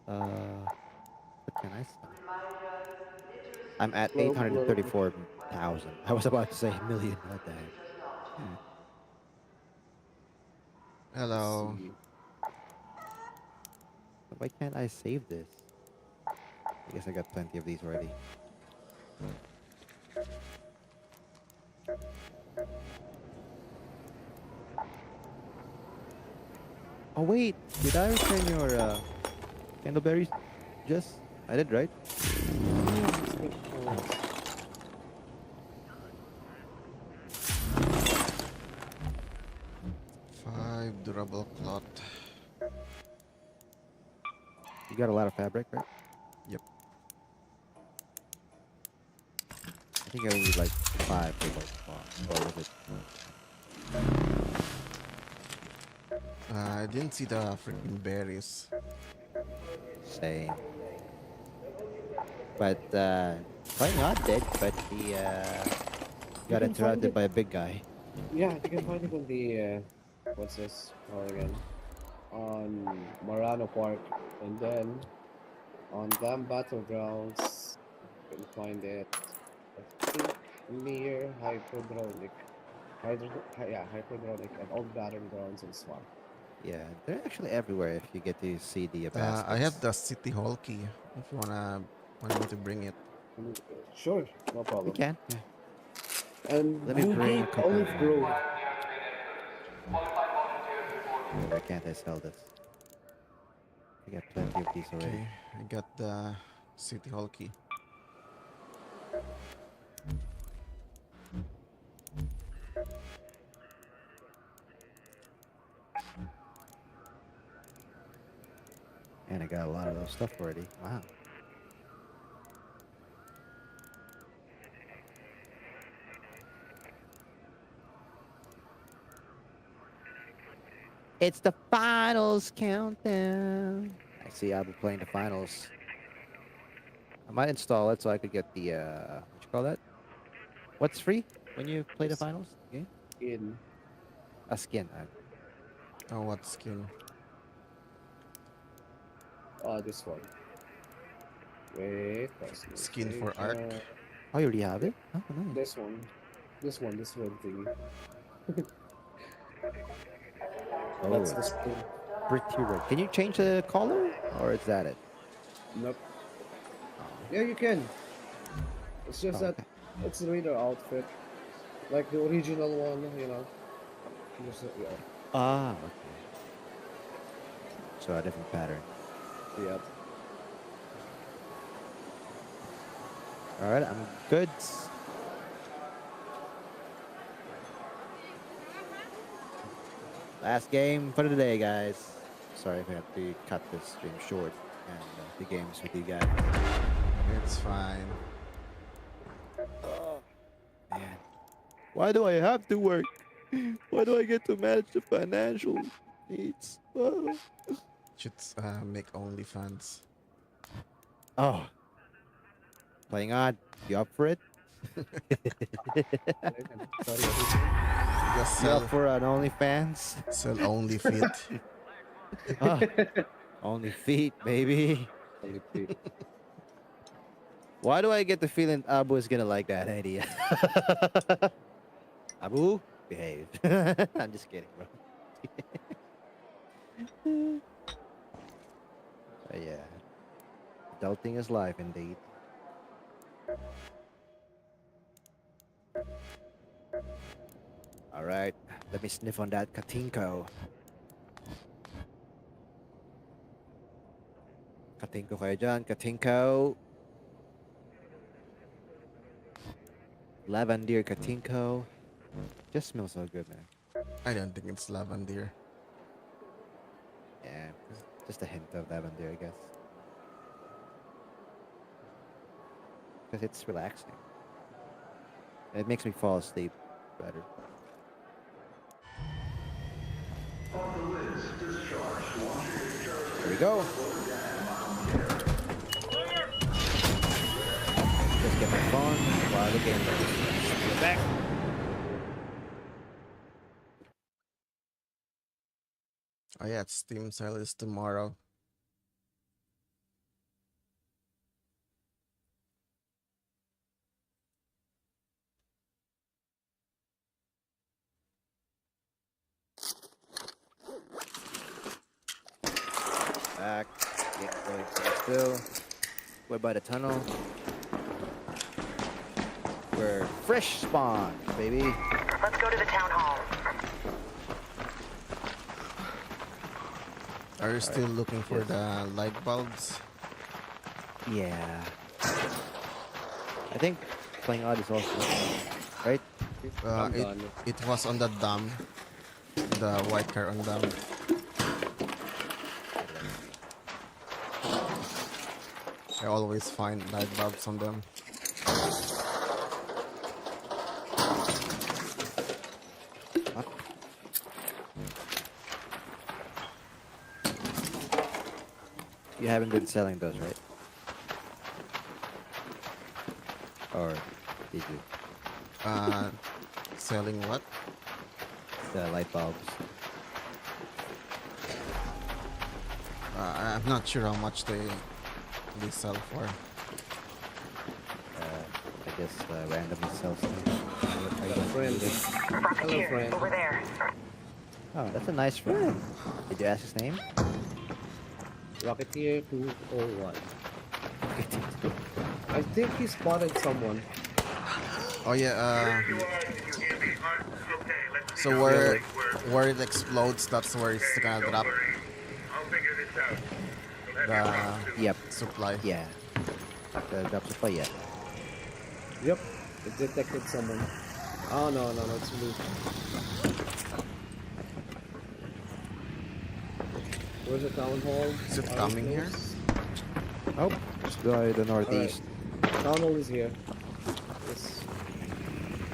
What can I sell? I'm at Blow, blow. 834,000. I was about to say a million. What the heck? Hmm. Hello. See. Why can't I save this? I guess I got plenty of these already. Oh wait, did I return your candleberries? Just I did, right? Five durable cloth. You got a lot of fabric, right? Yep. I think I only need like 5 for both cloths. Or was it? I didn't see the freaking berries. Same. But probably not dead, but he got can find interrupted it. by a big guy. Yeah, you can find it on the what's this called again? On Marano Park, and then on Dam Battlegrounds, you can find it. I think near Hyperdronic. Hyperdronic and Old Battlegrounds and Swamp. Yeah, they're actually everywhere if you get to see the baskets. I have the city hall key. If you want me to bring it. Sure, no We problem. can. Yeah. And Let me Blue bring a Gate couple Olive of Grove. Why can't I sell this? I got plenty of these already. Okay, I got the city hall key. And I got a lot of those stuff already. Wow. It's the finals countdown. I see Abu playing the finals. I might install it so I could get the what you call that? What's free when you play the It's finals game? in. A skin. Oh, what skin? This one. Wait, Skin for Ark. Oh, you already have it? Oh, nice. This one. This one thingy. Oh, That's the it's skin. pretty red. Can you change the color, or is that it? Nope. Yeah, you can. It's just Oh, that okay. it's the reader outfit. Like the original one, you know. Just, yeah. Ah, okay. So a different pattern. Yep. All right, I'm good. Last game for the day, guys. Sorry if I have to cut this stream short and the games with you guys. It's fine. Man, why do I have to work? Why do I get to manage the financial needs? Should make OnlyFans. Oh, playing on. You up for it? Just You up sell, for an OnlyFans? sell only feet. Ah, only feet, baby. Only three. Why do I get the feeling Abu is gonna like that idea? Abu, behave. I'm just kidding, bro. But yeah, adulting is life, indeed. All right, let me sniff on that Katinko. Katinko kayo dyan, Katinko. Lavender Katinko. Just smells so good, man. I don't think it's lavender. Yeah, just a hint of lavender, I guess. Because it's relaxing. And it makes me fall asleep better. Here we go. Just get my phone while the game goes. Get back. Oh yeah, it's Steam sale is tomorrow. Back. Get going still. We're by the tunnel. We're fresh spawn, baby. Let's go to the town hall. Are you still looking for the light bulbs? Yeah. I think playing odd is also right. I'm done. It was on the dam. The white car on dam. I always find light bulbs on them. You haven't been selling those, right? Or did you? Selling what? The light bulbs. I'm not sure how much they sell for. I guess randomly sell stuff. Are you Got a friend. Hello, Profiteer, friend. over there. Oh, that's a nice friend. Did you ask his name? Rocketeer 201. I think he spotted someone. Oh yeah. So where it explodes, that's where it's gonna drop the Yep. supply. Yeah. The drop supply, yeah. Yep, it detected someone. Oh no, it's me. Where's the town hall? Is it Are we coming here? close? Oh, let's go to the northeast. Town hall is here. Yes.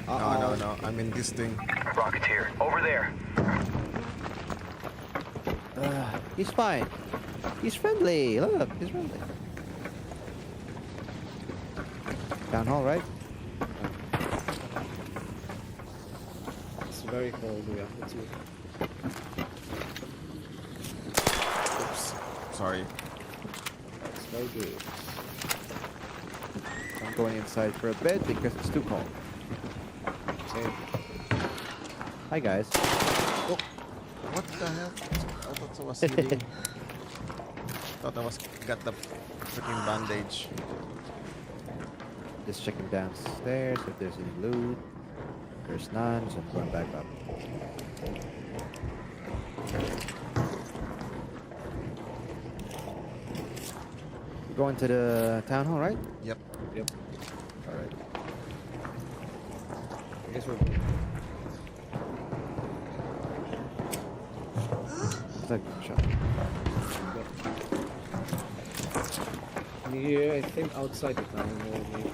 No, I'm in this thing. Rocketeer, over there. He's fine. He's friendly. Look, he's friendly. Town hall, right? It's very cold. We have to. Oops. Sorry. It's very good. I'm going inside for a bit because it's too cold. Same. Hi, guys. Oh, what the hell? I thought I was healing. Thought I was got the freaking bandage. Just checking downstairs if there's any loot. There's none, so I'm going back up. We're going to the town hall, right? Yep. Yep. All right. I guess we're. It's a shot. Yeah, I think outside the town hall maybe.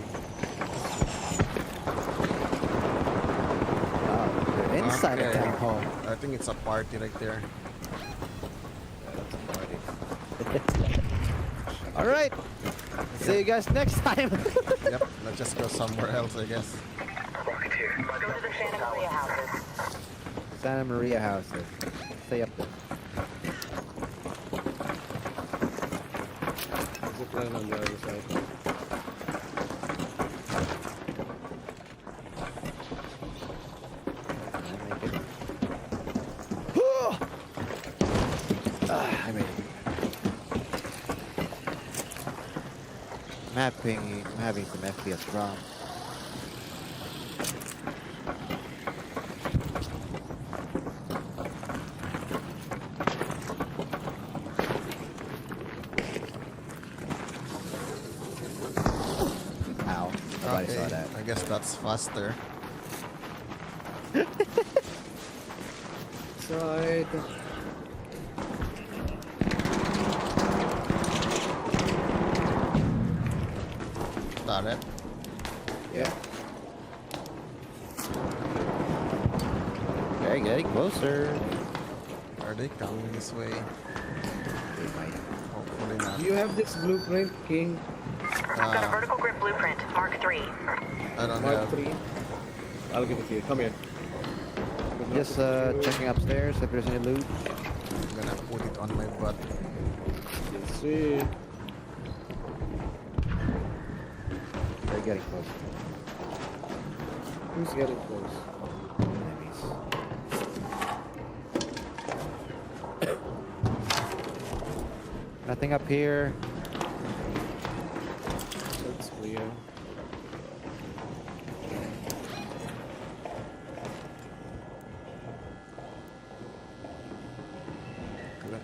Wow, they're inside the Okay. town hall. I think it's a party right there. All right. See you guys next time. Yep. Let's just go somewhere else, I guess. Go to the Santa Maria houses. Santa Maria houses. Stay up there. Zip line on the other side. I made it. I'm having some FPS drop. Ow. Nobody saw that. I guess that's faster. Side. Got it. Yeah. Okay, getting closer. Are they coming this way? They might. Hopefully not. Do you have this blueprint, King? Got a vertical grip blueprint, Mark III. I don't Mark have. 3? I'll give it to you. Come here. Just checking upstairs if there's any loot. I'm gonna put it on my butt. Let's see. They're getting close. Who's getting close? Enemies. Nothing up here. That's clear.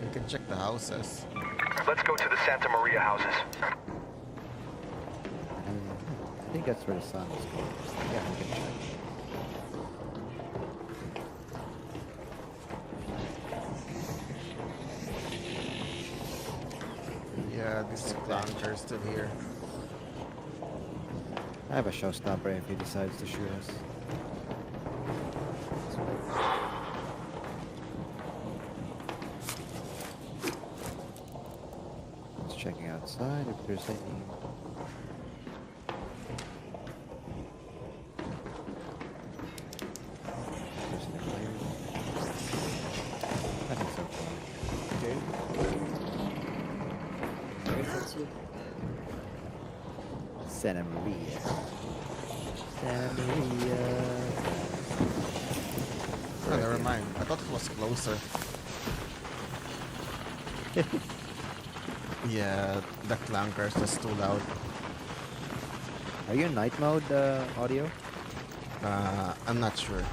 We can check the houses. Let's go to the Santa Maria houses. I think that's where the sun is going. Yeah, we can check. Yeah, this clanker is still here. I have a showstopper if he decides to shoot us. Just checking outside if there's any. There's any fire. Nothing so far. Okay. Nice, that's it. Santa Maria. Santa Maria. Oh, never mind. I thought it was closer. Yeah, the clanker is just too loud. Are you in night mode audio? I'm not sure.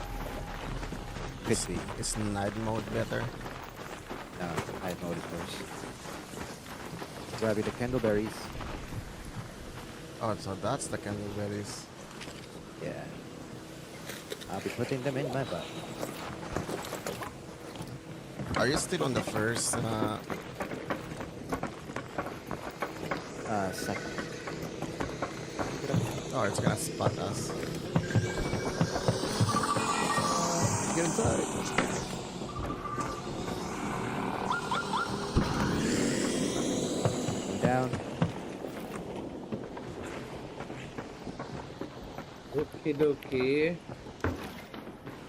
Could be. Is night mode better? No, night mode is worse. Grabbing the candleberries. Oh, so that's the candleberries. Yeah. I'll be putting them in my butt. Are you still on the first? Second. Oh, it's gonna spot us. Get inside. Okie dokie.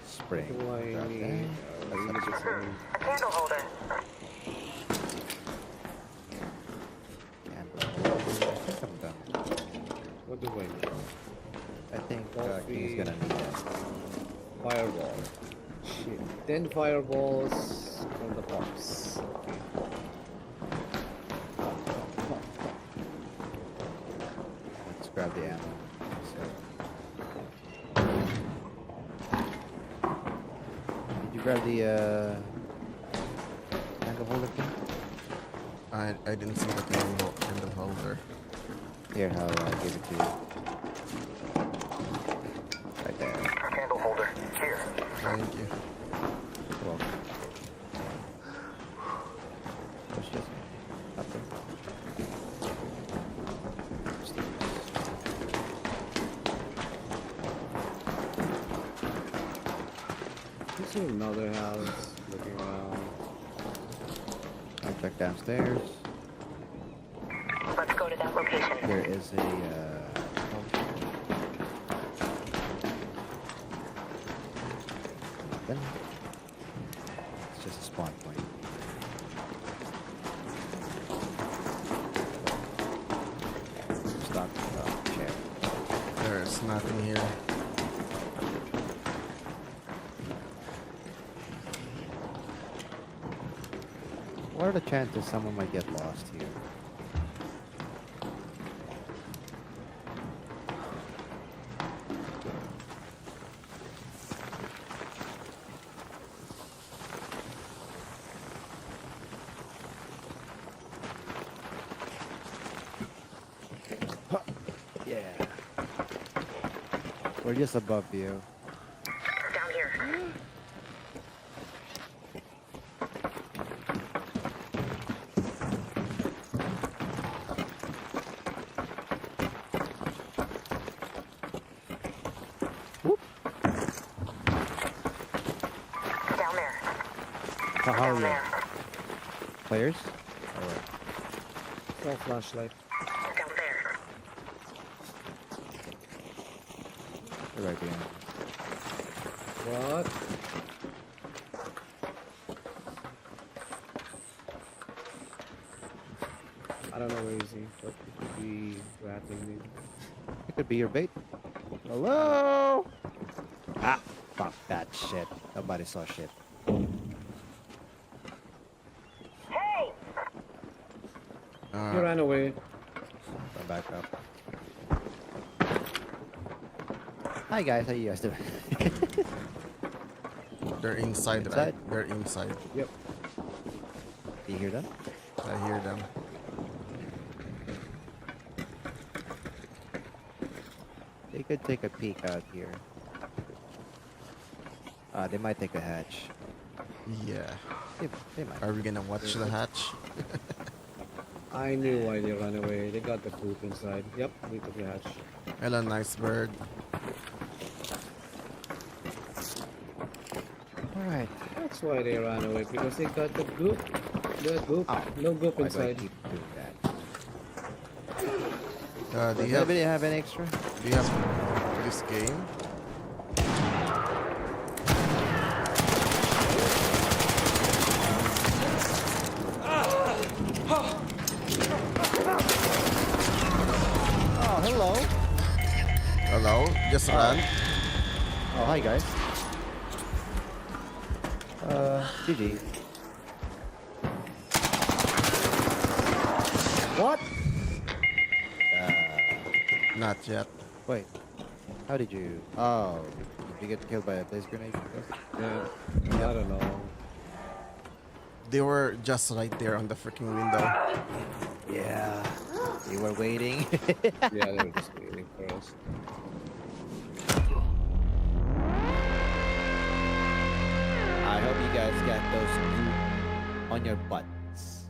Spring. What do I Grab need? that. We That's need up to some A candle holder. candle holder. I think I'm done. What do I need? I think Coffee. King's gonna need that. Fireball. Shit. 10 fireballs from the pops. Okay. Let's grab the ammo. So. Did you grab the candle holder, King? I didn't see the candle holder. Here, I'll give it to you. Right there. Candle holder. Here. Thank you. You're welcome. Push this up there. This is another house. Looking around. I'll check downstairs. Let's go to that location. There is a then it's just a spawn point. Stock chair. There's nothing here. What are the chances someone might get lost here? Yeah. We're just above you. Down here. Down there. How are Down you? there. Players? Alright. Oh, flashlight. Down there. They're right behind. What? I don't know where is he, but he could be rattling me. It could be your bait. Hello? Ah, fuck that shit. Nobody saw shit. Hey! He ran away. Come back up. Hi guys, how you guys doing? They're inside, Inside? right? They're inside. Yep. Do you hear them? I hear them. They could take a peek out here. They might take a hatch. Yeah. They might. Are we gonna watch the hatch? I knew why they ran away. They got the poop inside. Yep, we took the hatch. Hello, nice bird. Alright. That's why they ran away, because they got the goop. The goop. Oh, No goop why do I inside. keep doing that? Do Does you have anybody have any extra? do you have this game? Oh, hello. Hello? Just run. Oh, hi guys. GG. What? Not yet. Wait. How did you? Oh, did you get killed by a blaze grenade? Yeah. I don't know. They were just right there on the freaking window. Yeah. You were waiting. Yeah, they were just waiting for us. I hope you guys got those goop on your butts.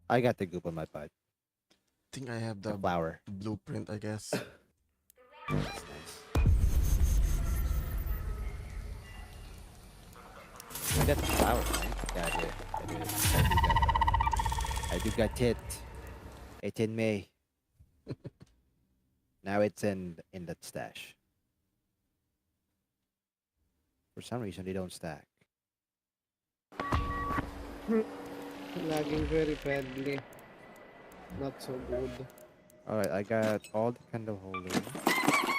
I got the goop on my butt. I think I have The the flower. blueprint, I guess. That's nice. I got the flower, right? Yeah, I did. I do got it. 18 May. Now it's in that stash. For some reason, they don't stack. Lagging very badly. Not so good. All right, I got all the candle holders.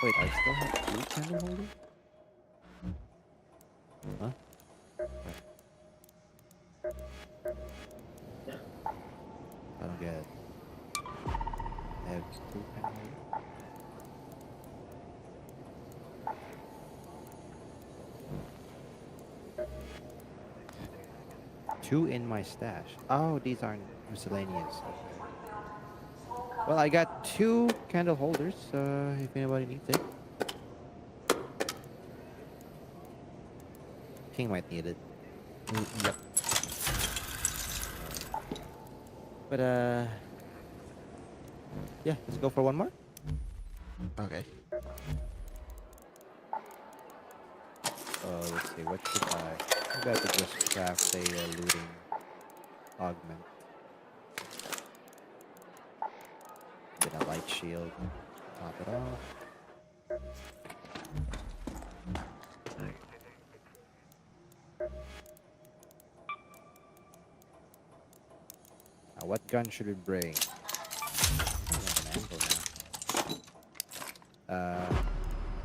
Wait, I still have 2 candle holders? Huh? I don't get it. I have 2 candle holders. 2 in my stash. Oh, these aren't miscellaneous. Okay. Well, I got 2 candle holders. If anybody needs it, King might need it. Yep. But yeah, let's go for one more. Okay. Let's see, what should I? I better just craft a looting augment. Then a light shield. Top it off. Now, what gun should we bring? I have an anvil now.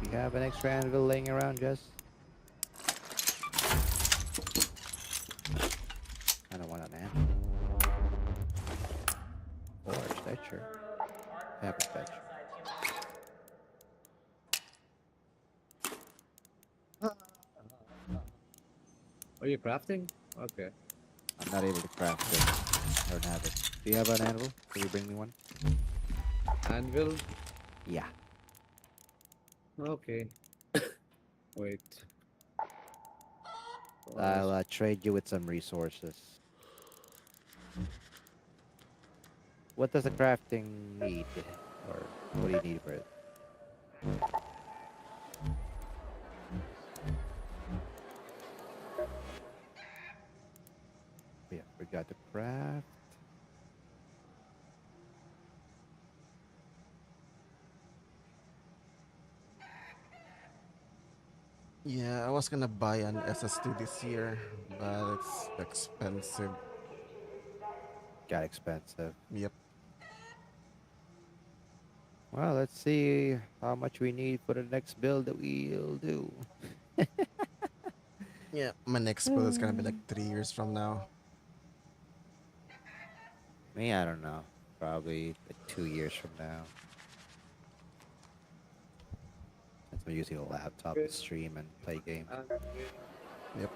We have an extra anvil laying around, Jess? I don't want an anvil. Or a stretcher. I have a stretcher. Are you crafting? Okay. I'm not able to craft it. I don't have it. Do you have an anvil? Can you bring me one? Anvil? Yeah. Okay. Wait. I'll trade you with some resources. What does the crafting need? Or what do you need for it? Yeah, we got the craft. Yeah, I was gonna buy an SSD this year, but it's expensive. Got expensive. Yep. Well, let's see how much we need for the next build that we'll do. Yeah, my next build is gonna be like 3 years from now. Me, I don't know. Probably like 2 years from now. Since I'm using a laptop to stream and play games. Yep.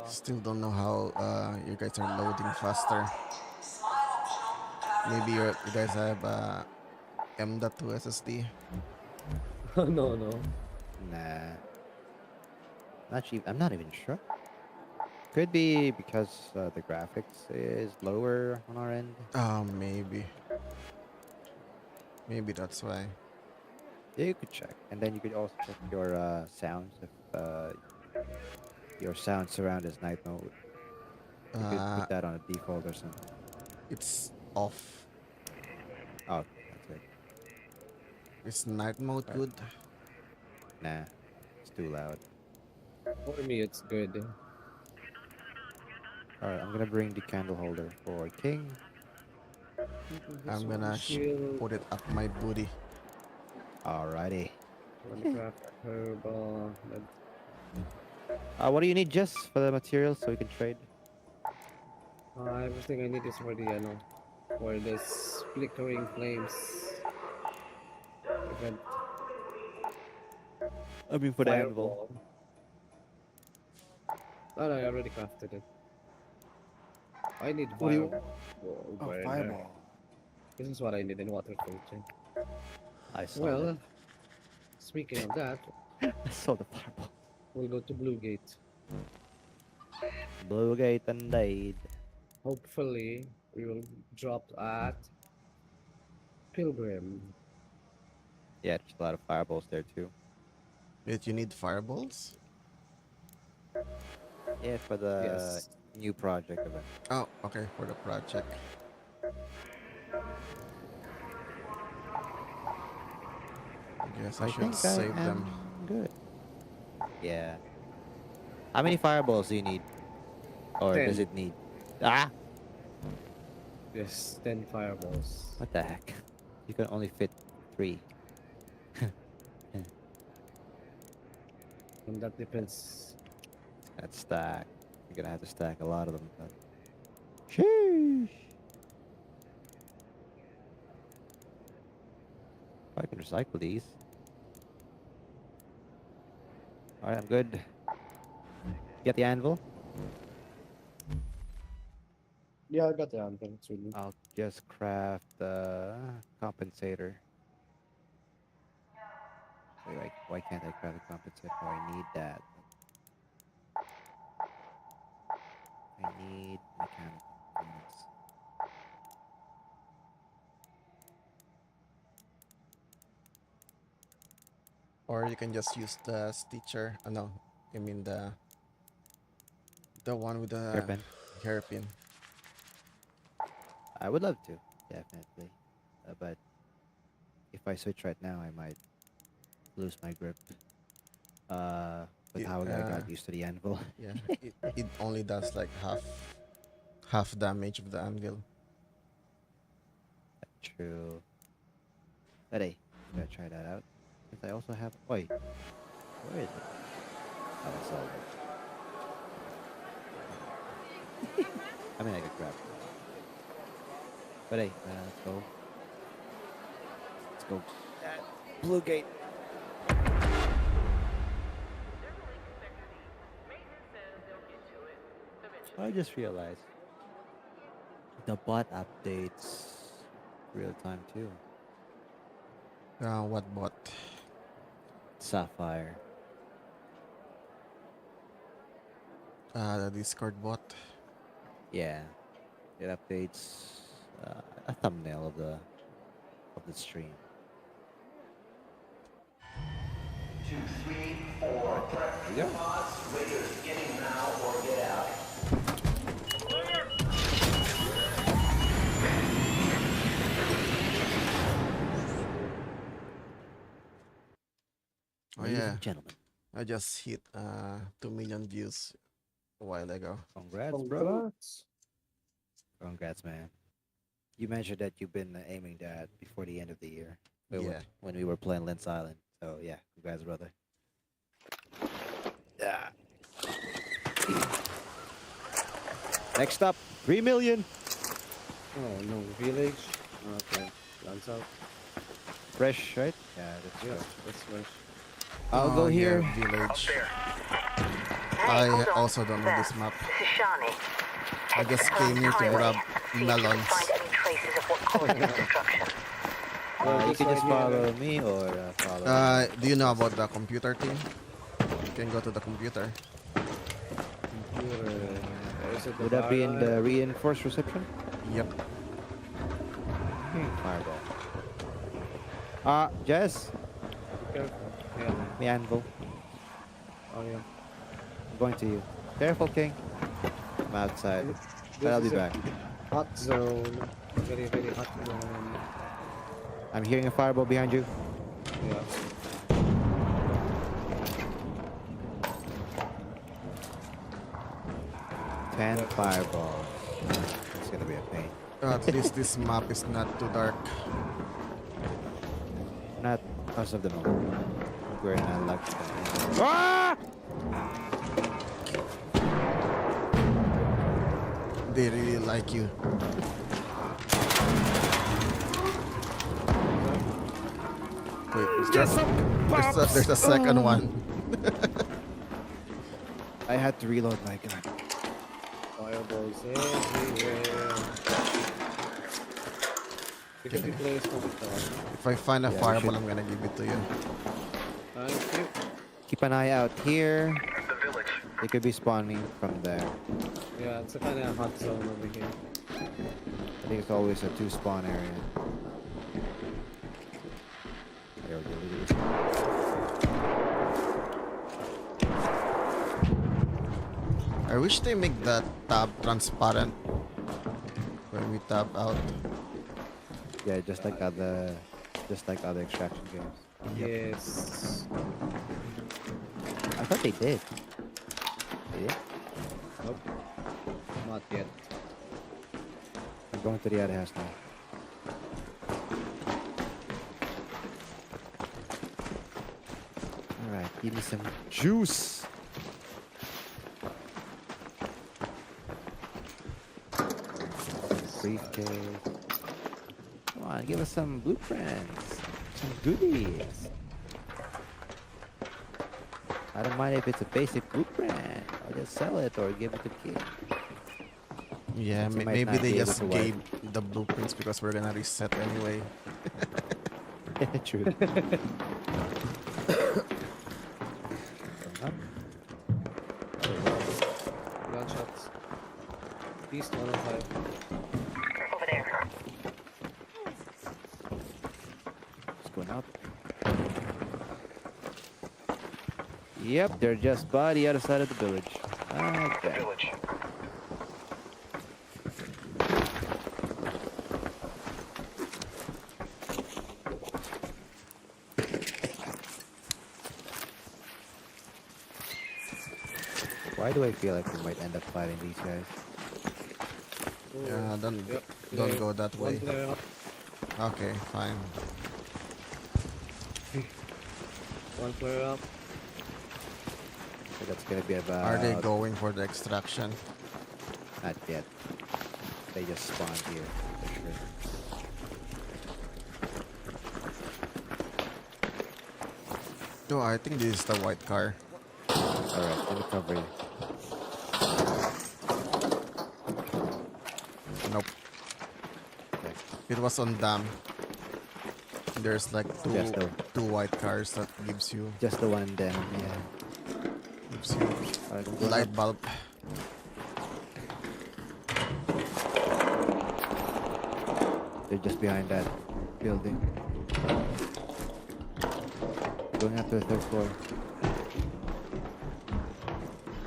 Still don't know how you guys are loading faster. Maybe you guys have M.2 SSD. No, no. Nah. I'm not even sure. Could be because the graphics is lower on our end. Maybe. Maybe that's why. Yeah, you could check. And then you could also check your sounds if your sound surround is night mode. You could Uh, put that on a default or something. it's off. Oh, that's it. Is night mode Alright. good? Nah, it's too loud. For me, it's good. Alright, I'm gonna bring the candle holder for King. I'm gonna shield. put it up my booty. Alrighty. Minecraft herbal. What do you need, Jess, for the materials so we can trade? Everything I need is for the for this flickering flames event. I mean, for the anvil. Fireball. Oh, no, I already crafted it. I need What do you- fireball. Oh, burner. fireball. This is what I need in water filter. I saw Well, speaking of that, I saw the fireball. we'll go to Blue Gate. Blue Gate and died. Hopefully, we will drop at Pilgrim. Yeah, there's a lot of fireballs there too. Wait, you need fireballs? Yeah, for the Yes. New project event. Oh, okay, for the project. I guess I should think I save them. am good. Yeah. How many fireballs do you need? Or does 10. it need? Ah! Yes, 10 fireballs. What the heck? You can only fit 3. And that depends. That's stack. You're gonna have to stack a lot of them. But... Sheesh! I can recycle these. Alright, I'm good. Get the anvil? Yeah, I got the anvil. It's really. I'll just craft the compensator. Wait, why can't I craft a compensator? Oh, I need that. I need mechanical components. Or you can just use the stitcher. Oh, no, I mean the one with the Hairpin. hairpin. I would love to, definitely. But if I switch right now, I might lose my grip. With how I got used to the anvil. Yeah, it only does like half damage of the anvil. True. But hey, gotta try that out. Since I also have. Wait, where is it? Oh, it's all right. I mean, I could grab it. But hey, let's go. Let's go. Blue gate. I just realized the bot updates real time too. What bot? Sapphire. The Discord bot. Yeah, it updates a thumbnail of the stream. 2, 3, 4. Yeah. Radio beginning now or get out. Oh Ladies yeah, and gentlemen, I just hit 2 million views a while ago. congrats, bro. Congrats. Congrats, man. You mentioned that you've been aiming that before the end of the year. Yeah. When we were playing Lens Island. So yeah, congrats, brother. Yeah. Next up, 3 million. Oh no, village. Okay, lands out. Fresh, right? Yeah, that's Yeah, fresh. that's fresh. I'll Oh, go yeah, here. village. Hey, I hold on. also don't know There. this map. This is Shani. I just came here to grab See if you can melons. find any traces of what caused the destruction. You can just right here. follow me or follow. Do you know about the computer thing? You can go to the computer. Computer. Is it the Would that be in bar? the reinforced reception? Yep. Fireball. Jess, Be careful. Yeah. me anvil. Oh yeah. I'm going to you. Careful, King. I'm outside. This But I'll be is a back. Hot zone. Very, very hot zone. I'm hearing a fireball behind you. Yeah. Ten fireballs. It's gonna be a pain. At least this map is not too dark. Not as of the moment. We're not lucky. Ah! They really like you. Wait, there's a second one. I had to reload my gun. Fireballs everywhere. You can be placed on the top. If I find a Yeah, we fireball, should- I'm gonna give it to you. Thank you. Keep an eye out here. The village. They could be spawning from there. Yeah, it's a kind of hot zone over here. I think it's always a 2 spawn area. There we go. Look at this. I wish they make that tab transparent when we tap out. Yeah, just like other extraction games. Yes. I thought they did. They did? Nope. Not yet. I'm going to the other house now. Alright, give me some juice. Briefcase. Come on, give us some blueprints. Some goodies. I don't mind if it's a basic blueprint. I'll just sell it or give it to kid. Yeah, Since he might maybe not they be able just to work. gave the blueprints because we're gonna reset anyway. True. Gunshots. Beast 105. Over there. What's going up? Yep, they're just by the other side of the village. Okay. Village. Why do I feel like we might end up fighting these guys? Yeah, don't Yep. don't go that One way. player up. Okay, fine. One player up. So that's gonna be about. Are they going for the extraction? Not yet. They just spawned here for sure. No, I think this is the white car. Alright, let me cover you. Nope. Okay. It was on dam. There's like Just the- two white cars that gives you Just the one then, yeah. Alright, I'm going light up. bulb. They're just behind that building. Going up to the third floor.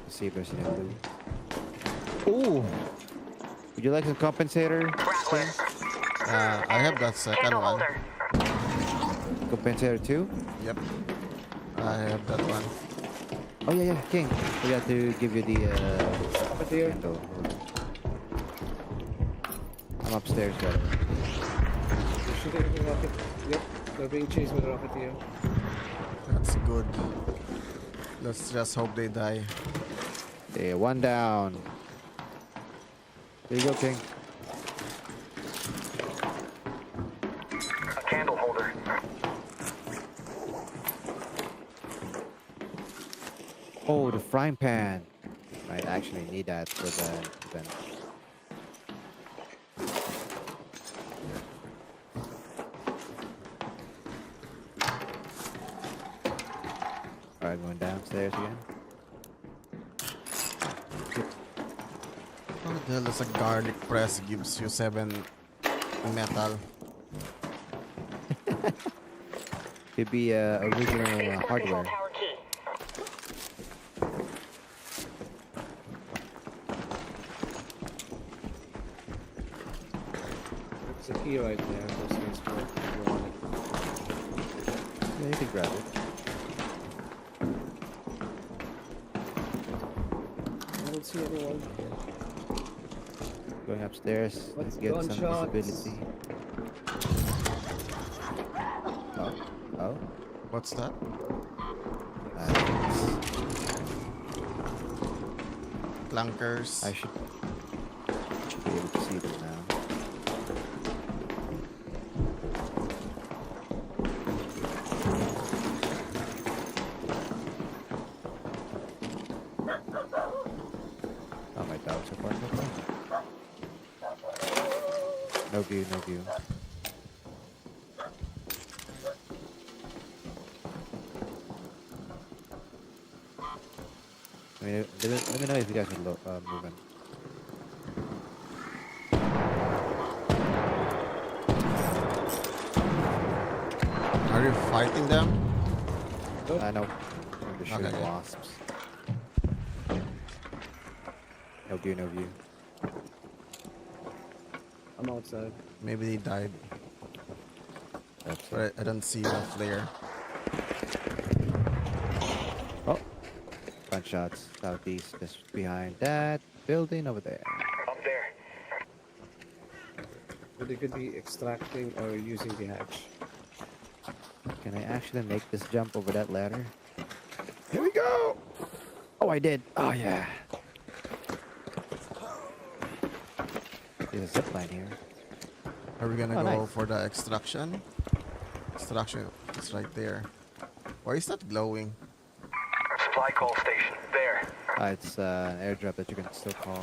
Let's see if there's any loot. Ooh! Would you like some compensator? Rattler. I have that second Candle one. holder. Compensator 2? Yep. I have that one. Oh yeah, yeah, King. We got to give you the Up here. candle. I'm upstairs, by the way. They're shooting with a rocket. Yep. They're being chased with a rocket here. That's good. Let's just hope they die. Okay, one down. There you go, King. A candle holder. Oh, the frying pan. Might actually need that for the event. Alright, going downstairs again. Oh, the hell is a garlic press gives you 7 metal. Could be original Control hardware. tower key. There's a key right there. Those things for if you want it. Yeah, you can grab it. I don't see anyone. Going upstairs. What's Get some gunshots? visibility. Oh, oh. What's that? Nice. Clankers. I should be able to see them now. Oh, my dogs are barking. No view, no view. I mean, let me know if you guys are moving. Are you fighting them? I know. I'm just shooting Okay. wasps. No view, no view. I'm outside. Maybe they died, That's it. but I don't see the flare. Oh, gunshots southeast, just behind that building over there. Up there. But they could be extracting or using the hatch. Can I actually make this jump over that ladder? Here we go! Oh, I did. Oh, yeah. There's a zip line here. Are we gonna Oh, go nice. for the extraction? Extraction is right there. Why is that glowing? Supply call station. There. It's an airdrop that you can still call.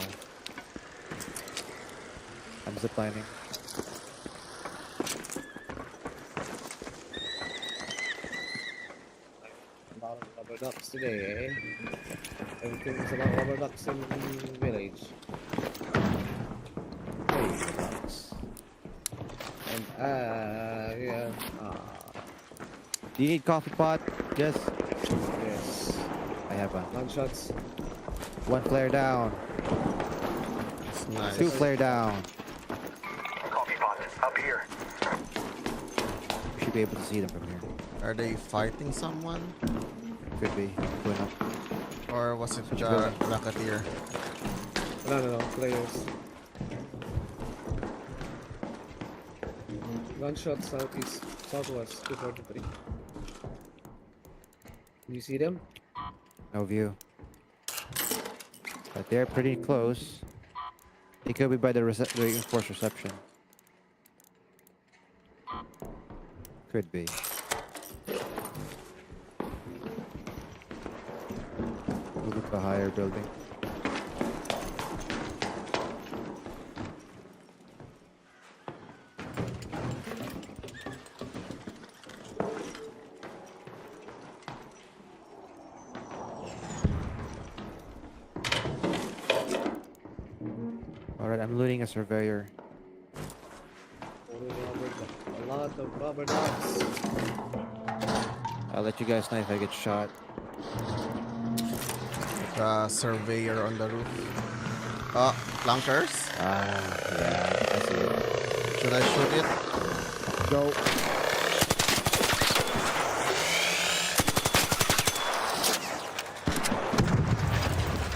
I'm ziplining. A lot of rubber ducks today, eh? Everything's about rubber ducks in the village. Hey, relax. And yeah. Do you need coffee pot? Yes. Yes. I have one. Gunshots. One flare down. It's nice. Two flare down. Coffee pot. Up here. You should be able to see them from here. Are they fighting someone? Could be. Going up. Or was it Which the building? racketeer? No, players. Gunshot southeast, southwest, 243. Do you see them? No view. But they're pretty close. They could be by the reinforced reception. Could be. Moving to a higher building. Alright, I'm looting a surveyor. A lot of rubber ducks. I'll let you guys know if I get shot. The surveyor on the roof. Flankers? Yeah, I see it. Should I shoot it? Go.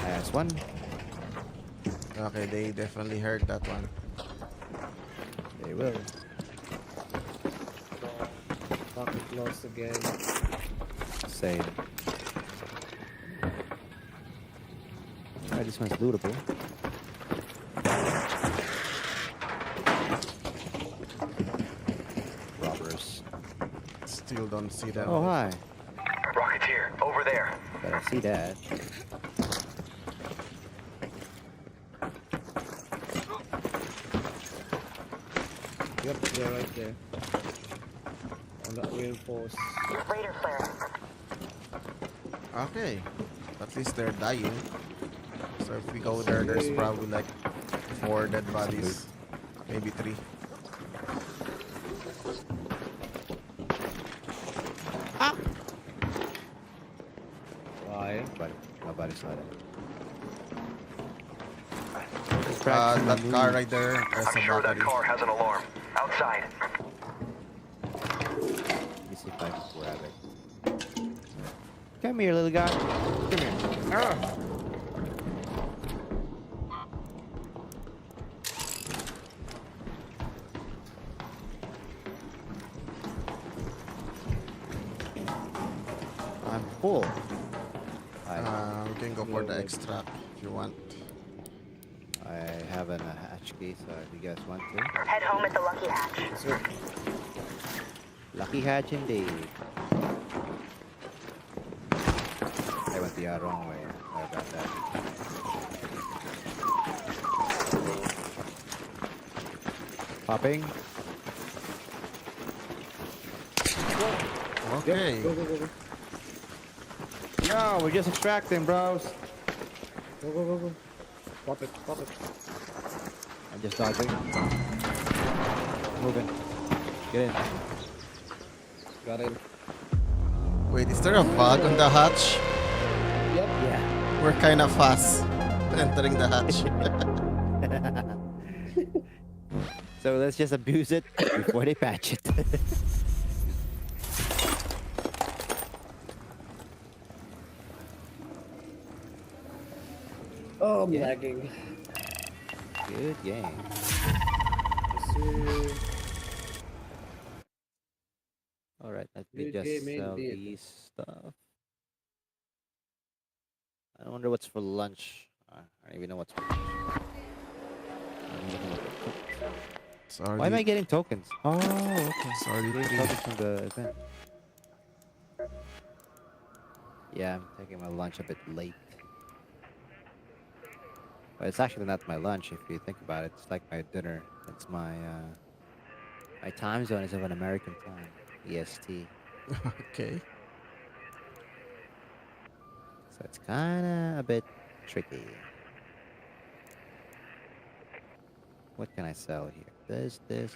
That's one. Okay, they definitely heard that one. They will. Pocket close again. Same. Alright, this one's lootable. Robbers. Still don't see them. Oh, hi. Rocketeer. Over there. Better see that. Yep, they're right there. On that reinforced. Raider flare. Okay. At least they're dying. So if we go there, there's probably like 4 dead bodies. Maybe 3. Why? But nobody's not it. That car right there has I'm a sure that battery. car has an alarm. Outside. Let me see if I can grab it. Come here, little guy. Come here. Ah. I'm full. We can go for the extract if you want. I have a hatch key, so if you guys want to. Head home at the Lucky Hatch. So, Lucky hatch indeed. I went the wrong way. Sorry about that. Popping. Okay. go. No, we're just extracting, bros. Go. Pop it. I'm just dodging. Moving. Get in. Got it. Wait, is there a bug on the hatch? Yep. Yeah. We're kind of fast. entering the hatch. So let's just abuse it before they patch it. Oh, I'm Yeah. lagging. Good game. Yes, sir. All right, let me Good just game sell indeed. these stuff. I wonder what's for lunch. I don't even know what's for lunch. I don't even know what they cooked. It's Why am I already, getting tokens? Oh, okay. it's already Getting 3. tokens from the event. Yeah, I'm taking my lunch a bit late. But it's actually not my lunch if you think about it. It's like my dinner. It's my time zone is of an American time, EST. Okay. So it's kinda a bit tricky. What can I sell here? This. Yeah,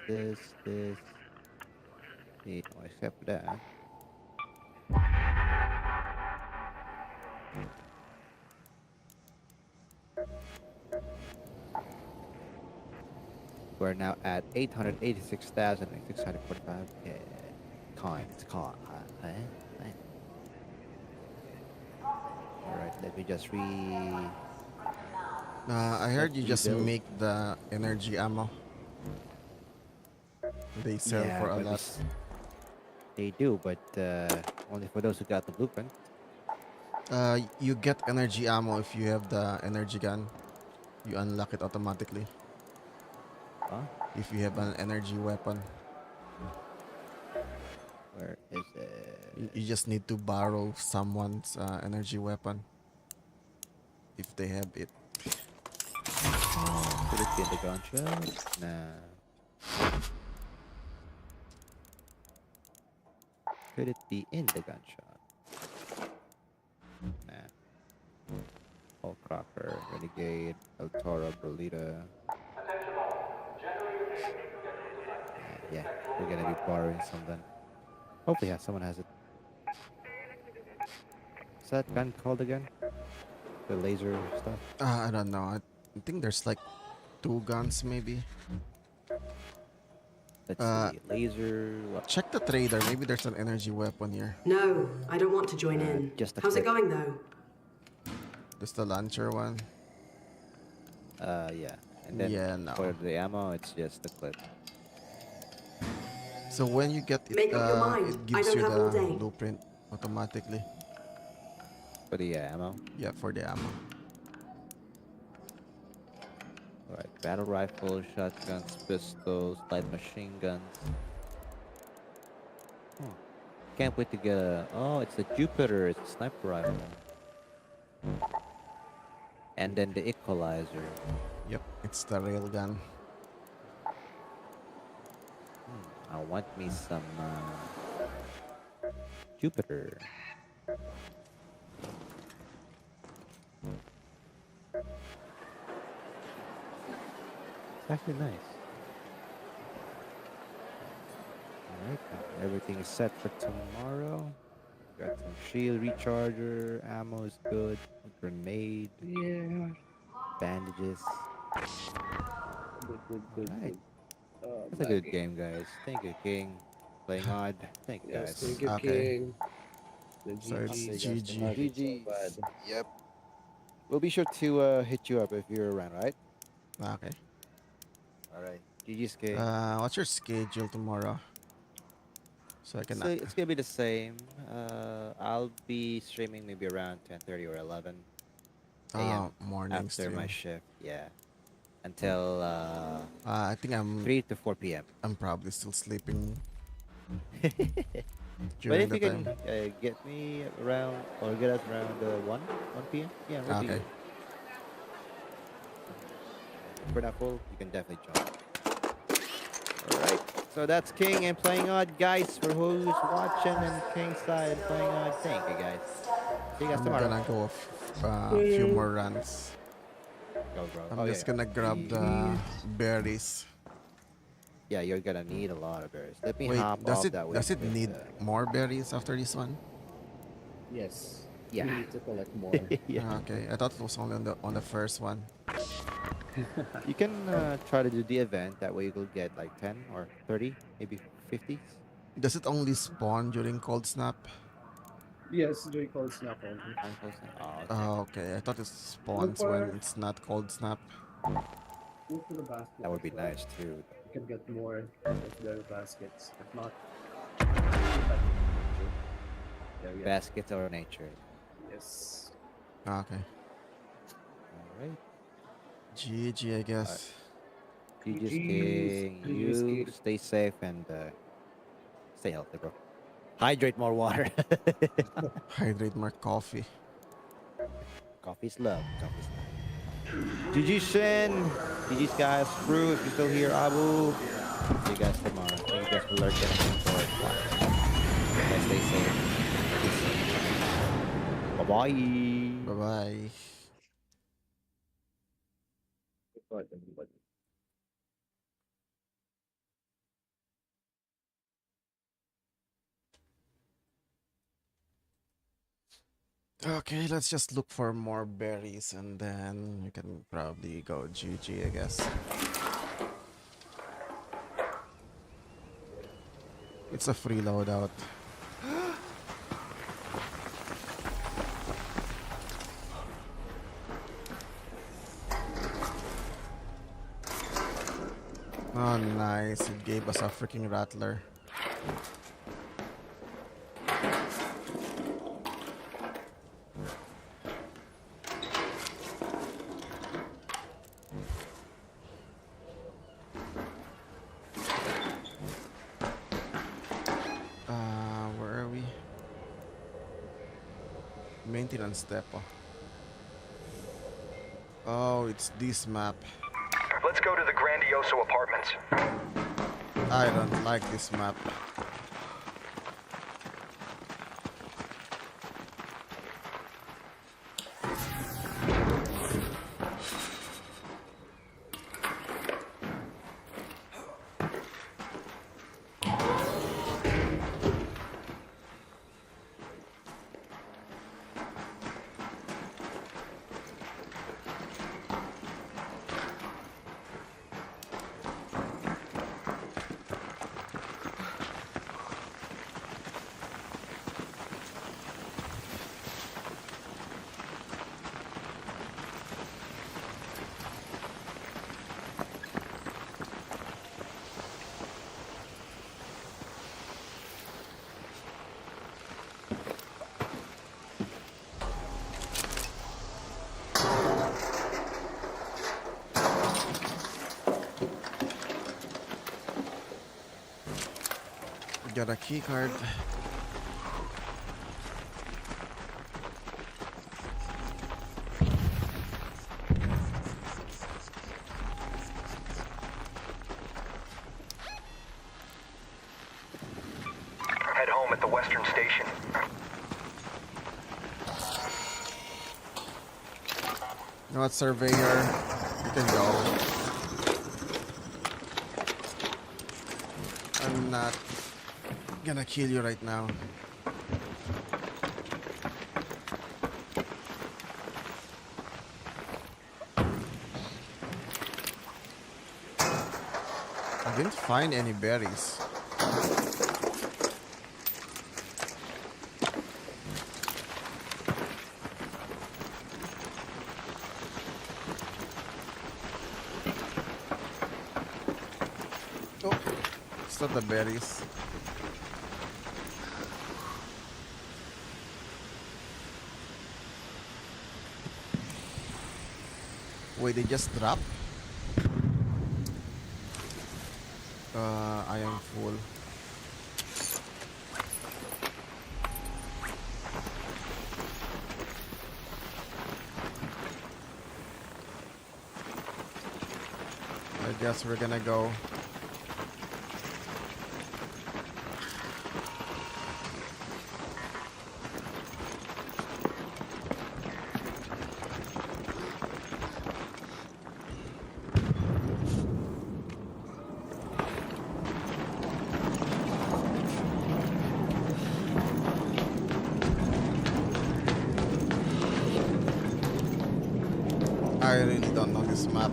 well, except for that. We're now at 886,645 coins. Alright, let me just I heard you just rebuild. make the energy ammo. They sell Yeah, for a but lot. they do, but only for those who got the blueprint. You get energy ammo if you have the energy gun. You unlock it automatically. Huh? If you have an energy weapon, Where is you it? just need to borrow someone's energy weapon if they have it. Could it be in the gunshot? Nah. Could it be in the gunshot? Nah. Paul Crocker, Renegade, El Toro, Berlita. Yeah, we're gonna be borrowing some then. Hopefully, someone has it. What's that gun called again? The laser stuff? I don't know. I think there's like 2 guns maybe. Let's see. Laser. What? Check the trader. Maybe there's an energy weapon here. No, I don't want to join in. Just a How's it clip. going, though? There's the launcher one. Yeah. And then Yeah, no. for the ammo, it's just the clip. So when you get it, Make up your mind. it I gives don't you have all the day. blueprint automatically. For the ammo. Yeah, for the ammo. Alright. Battle rifles, shotguns, pistols, light machine guns. Hmm. Can't wait to get a. Oh, it's the Jupiter. It's a sniper rifle. And then the equalizer. Yep, it's the railgun. I want me some Jupiter. It's actually nice. Alright, everything is set for tomorrow. Got some shield recharger, ammo is good, a grenade, Yeah. bandages. Good. Alright, Oh, that's a good game, guys. Thank you, King. Playing odd. Thank you, Yes, guys. thank you, Okay. King. The So it's GG. GG. Okay, so bad. Yep. We'll be sure to hit you up if you're around, right? Okay. Alright. GG's, King. What's your schedule tomorrow? So I can. So it's gonna be the same. I'll be streaming maybe around 10:30 or 11 a.m. Morning after my stream. shift. Yeah, until I think 3 to 4 p.m. I'm probably still sleeping But during if the you can time. get me around or get us around 1 p.m. Yeah, we'll be Okay. good. If we're not full, you can definitely join. All right. So that's King and Playing Odd, guys. For who's watching and King side Playing Odd, thank you guys. See you guys I'm tomorrow. gonna go a few more runs. Go, bro. I'm Oh, just yeah. gonna grab the berries. Yeah, you're gonna need a lot of berries. Let me Wait, hop does off it that way. does it Because, need more berries after this one? Yes. You Yeah. need to collect more. Yeah. Okay, I thought it was only on the first one. You can try to do the event. That way you will get like 10 or 30, maybe 50s. Does it only spawn during cold snap? Yes, during cold snap only. On close now. Oh, okay. Oh, okay. I thought it Look spawns when for it's not cold snap. look for the basket That would as be well. nice too. You can get more of their baskets. If not, type of nature. There we go. Baskets or nature. Yes. Okay. All right. GG, I Uh, guess. GG's GG's. King. GG's You King. stay safe and stay healthy, bro. Hydrate more water. Hydrate more coffee. Coffee's love. Coffee's love. GG Shin. GG's guys. Crew, if you're still here, Abu. See you guys tomorrow. Thank you guys for lurking and for watching. Guys, stay safe. Bye-bye. Bye-bye. Goodbye, everybody. Okay, let's just look for more berries and then we can probably go GG, I guess. It's a free loadout. Oh, nice. It gave us a freaking rattler. Where are we? Maintenance depot. Oh, it's this map. Let's go to the Grandioso apartments. I don't like this map. Got a key card. Head home at the Western Station. You know what, Surveyor? You can go. I'm not gonna kill you right now. I didn't find any berries. Oh, it's not the berries. Wait, they just drop? I am full. I guess we're gonna go. I really don't know this map.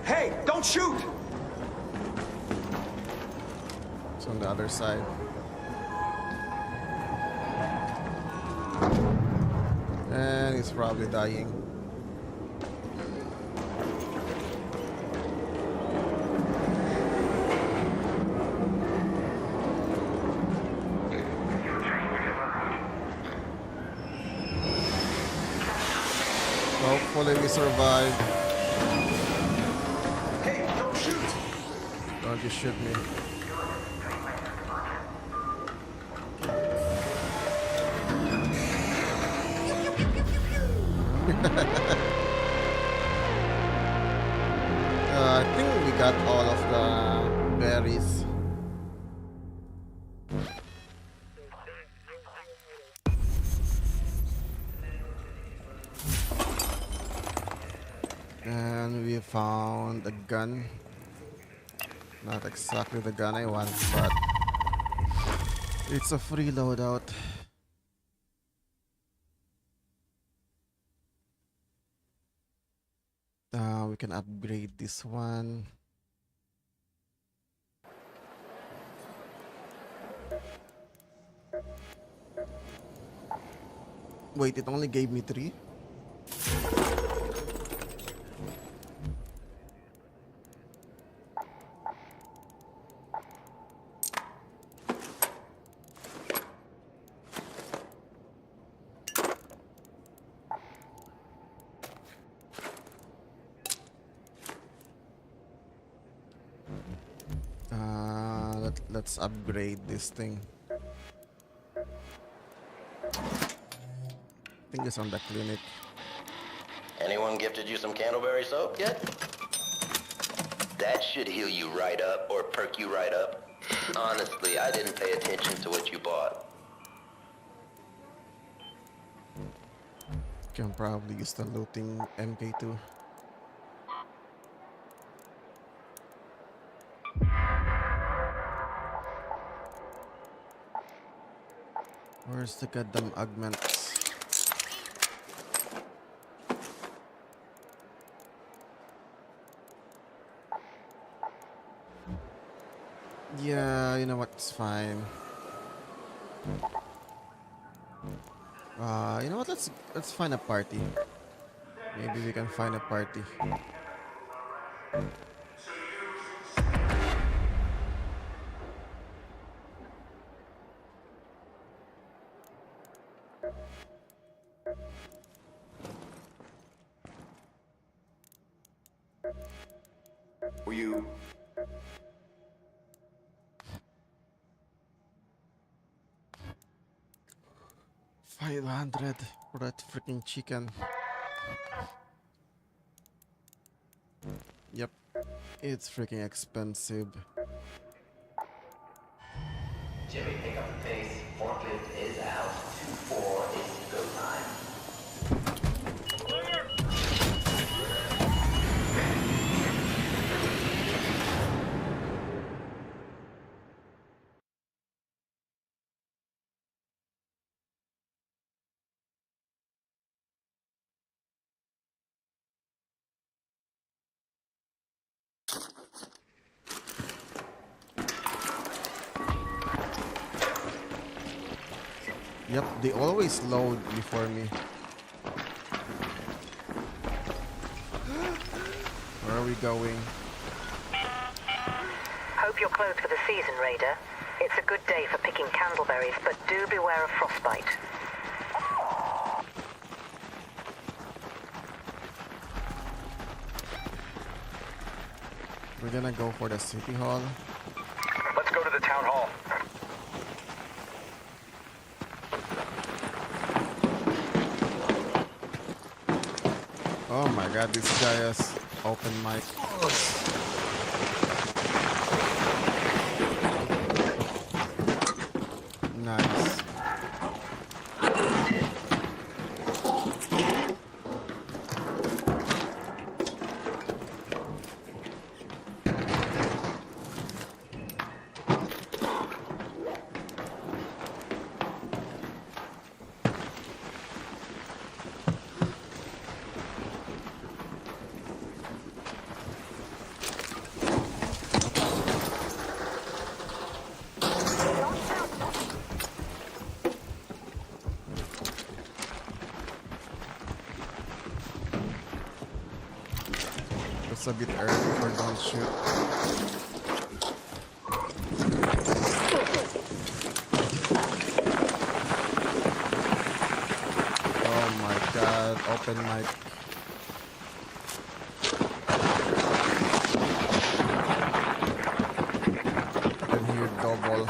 Hey, don't shoot! It's on the other side. And he's probably dying. Hopefully we survive. Hey, don't shoot! Don't you shoot me. I think we got all of the berries. And we found a gun. Not exactly the gun I want, but it's a free loadout. We can upgrade this one. Wait, it only gave me 3? Let's upgrade this thing. I think it's on the clinic. Anyone gifted you some candleberry soap yet? That should heal you right up or perk you right up. Honestly, I didn't pay attention to what you bought. Can probably use the looting MK2. Where's the goddamn augments? Yeah, you know what? It's fine. You know what? Let's find a party. Maybe we can find a party. Were you... 500 for that freaking chicken. Yep, it's freaking expensive. Jimmy, pick up the pace. Forklift is out. 2-4 is go time. Yep, they always load before me. Where are we going? Hope you're closed for the season, Raider. It's a good day for picking candleberries, but do beware of frostbite. We're gonna go for the city hall. Let's go to the town hall. Oh my god, this guy has open mic. Nice. It's a bit early for don't shoot. Oh my god, open mic. Can hear double.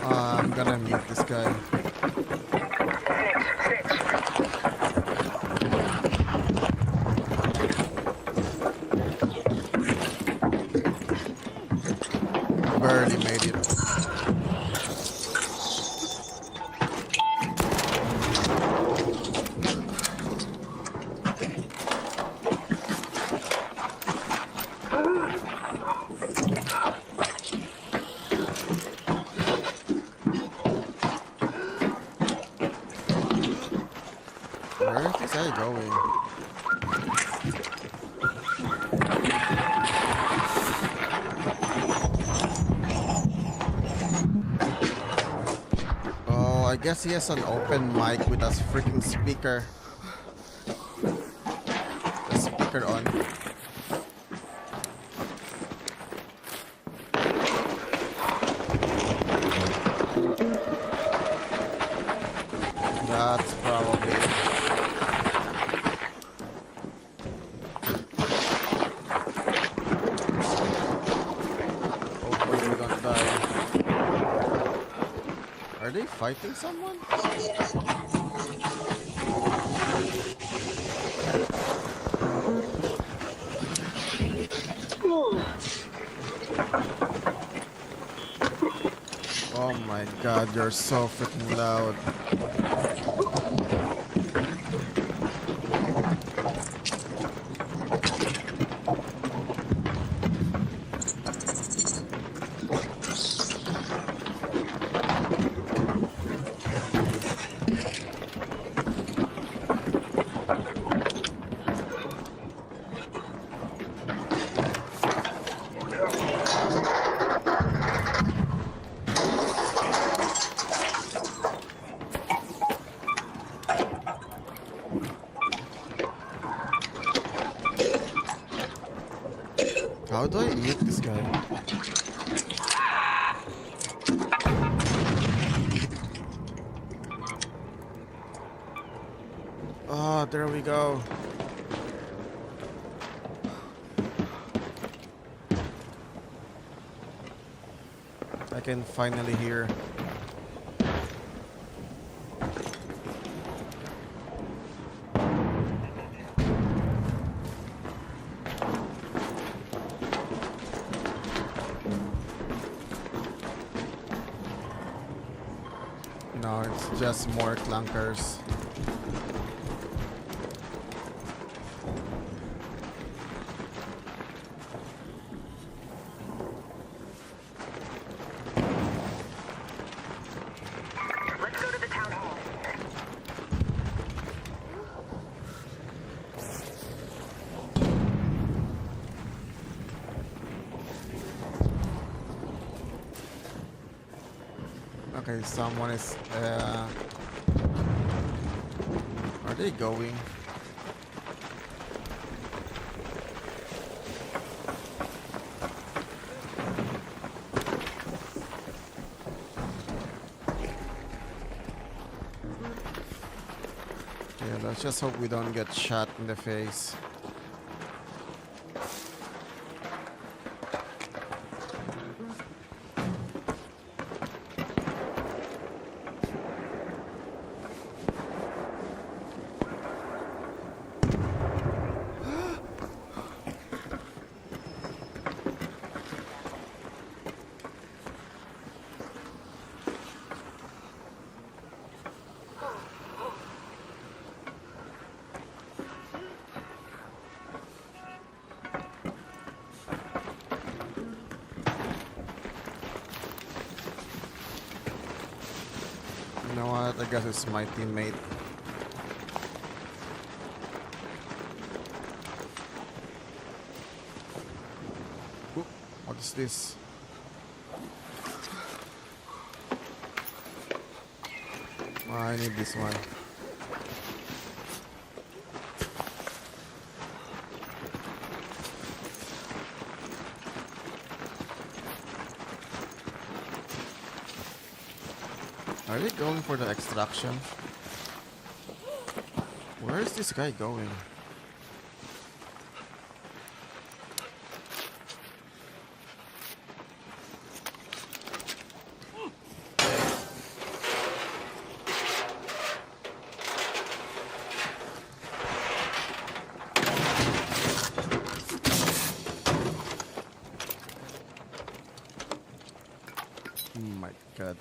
I'm gonna mute this guy. Barely made it. Where is this guy going? Oh, I guess he has an open mic with a freaking speaker. The speaker on. That's probably it. Hopefully we don't die. Are they fighting someone? Oh my god, you're so freaking loud. How do I mute this guy? Oh, there we go. I can finally hear. No, it's just more clunkers. Let's go to the town hall. Okay, someone is. Are they going? Let's just hope we don't get shot in the face. You know what? I guess it's my teammate. Oop, what is this? Oh, I need this one. Are they going for the extraction? Where is this guy going? Oh my god,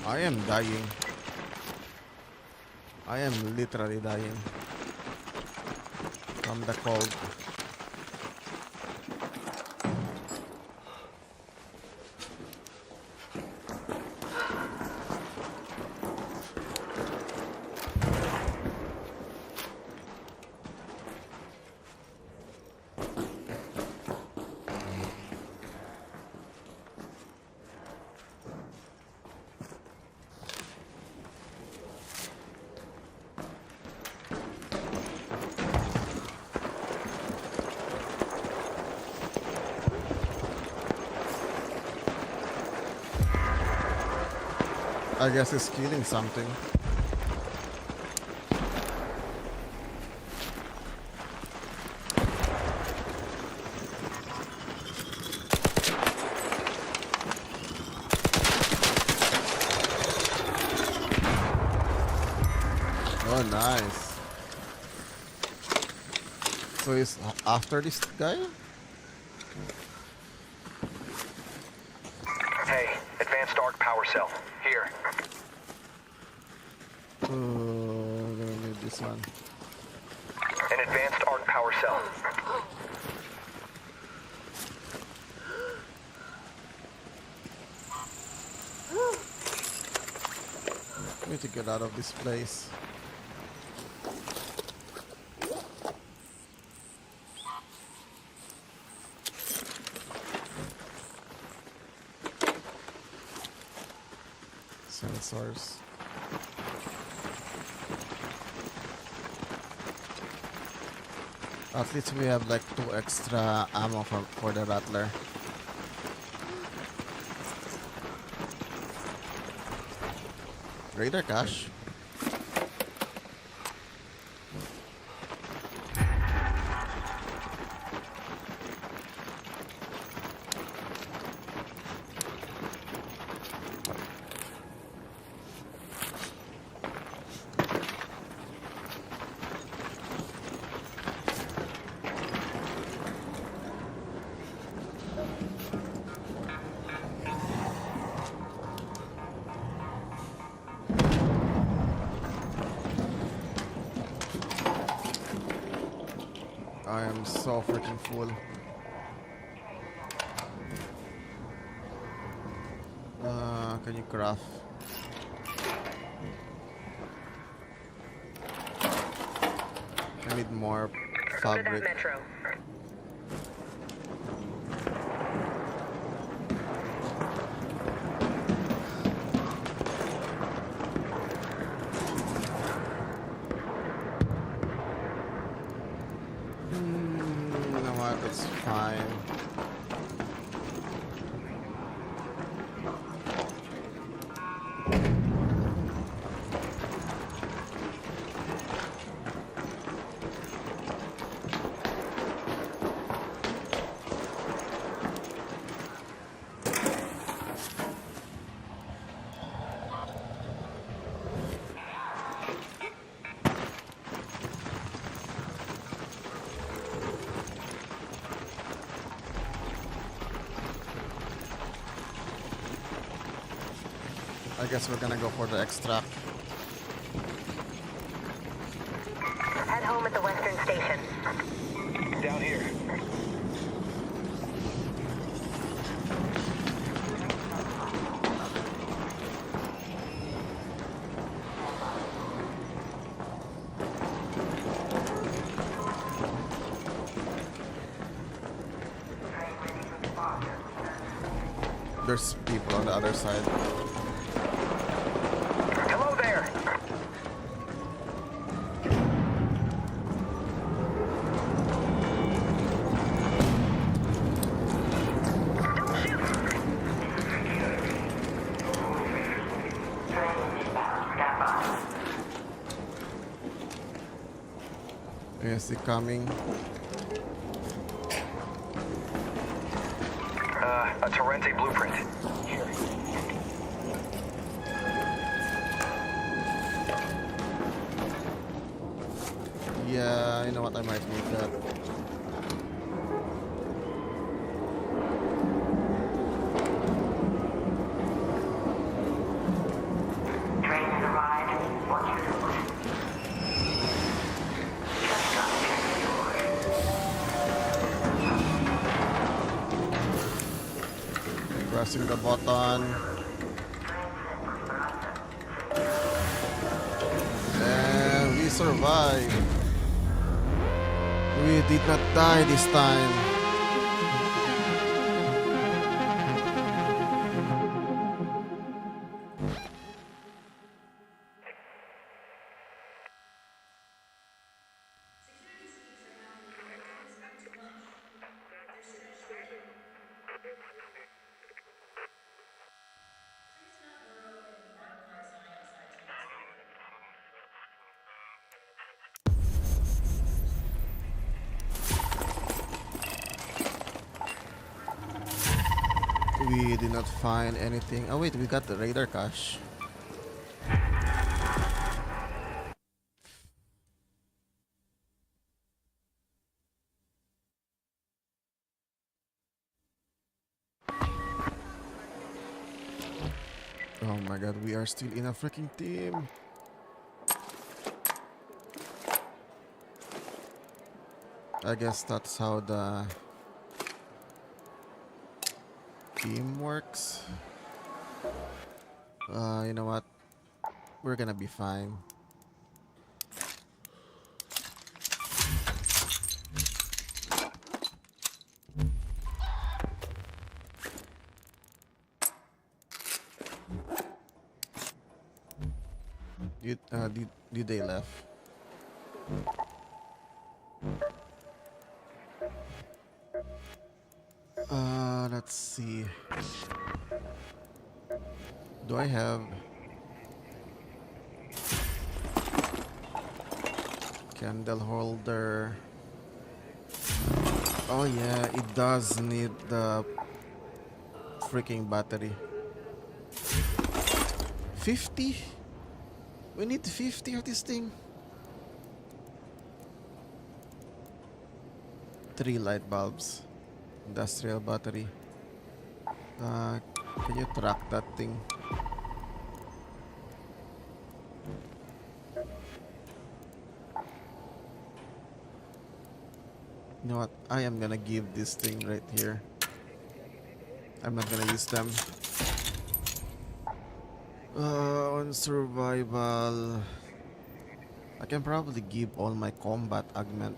I am dying. I am literally dying from the cold. I guess he's killing something. Oh, nice. So he's after this guy? Hey, advanced arc power cell. Here. Oh, I'm gonna need this one. An advanced arc power cell. I need to get out of this place. Sensors. At least we have like 2 extra ammo for the rattler. Raider cache. I am so freaking full. Can you craft? I need more Go to that fabric. metro. You know what? That's fine. I guess we're gonna go for the extract. Head home at the Western Station. Down here. There's people on the other side. Hello there. Is he coming? A Torrente blueprint. Here. Yeah, you know what? I might need that. Train has arrived. Watch your foot. Just got to Pressing the button. And we survived. We did not die this time. We did not find anything. Oh wait, we got the radar cache. Oh my god, we are still in a freaking team. I guess that's how the team works. You know what? We're gonna be fine. Did they left? Let's see. Do I have candle holder? Oh yeah, it does need the freaking battery. 50? We need 50 of this thing. 3 light bulbs. Industrial battery. Can you track that thing? You know what? I am gonna give this thing right here. I'm not gonna use them. On survival, I can probably give all my combat augment.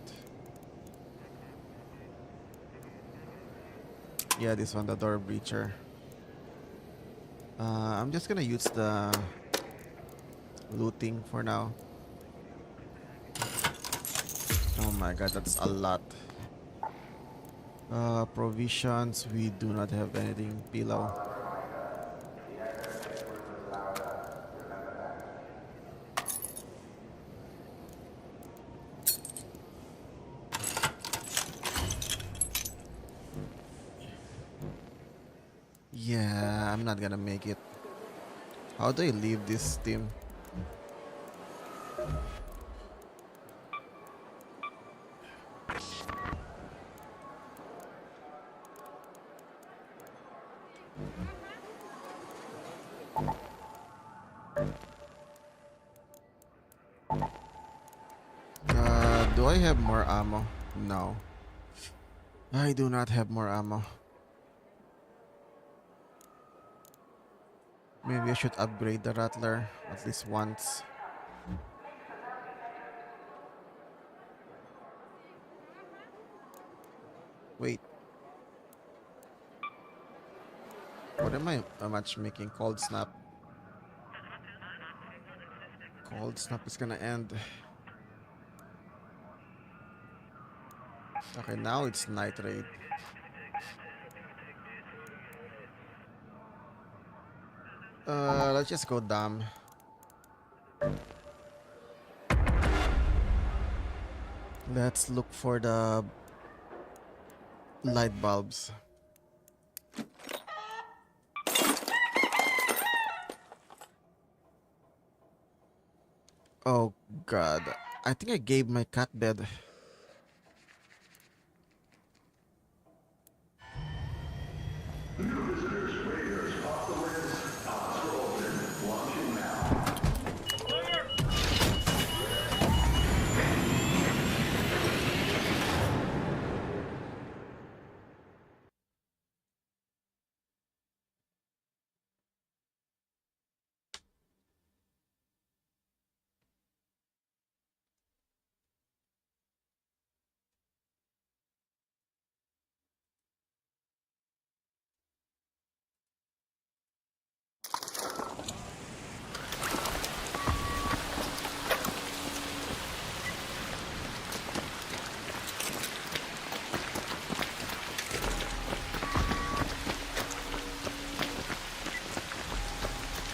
Yeah, this one, the door breacher. I'm just gonna use the looting for now. Oh my god, that's a lot. Provisions, we do not have anything. Pillow. Yeah, I'm not gonna make it. How do I leave this team? Do I have more ammo? No. I do not have more ammo. Maybe I should upgrade the Rattler at least once. Wait. What am I matchmaking? Cold Snap. Cold Snap is gonna end. Okay, now it's Night Raid. Let's just go dumb. Let's look for the light bulbs. Oh god. I think I gave my cat bed.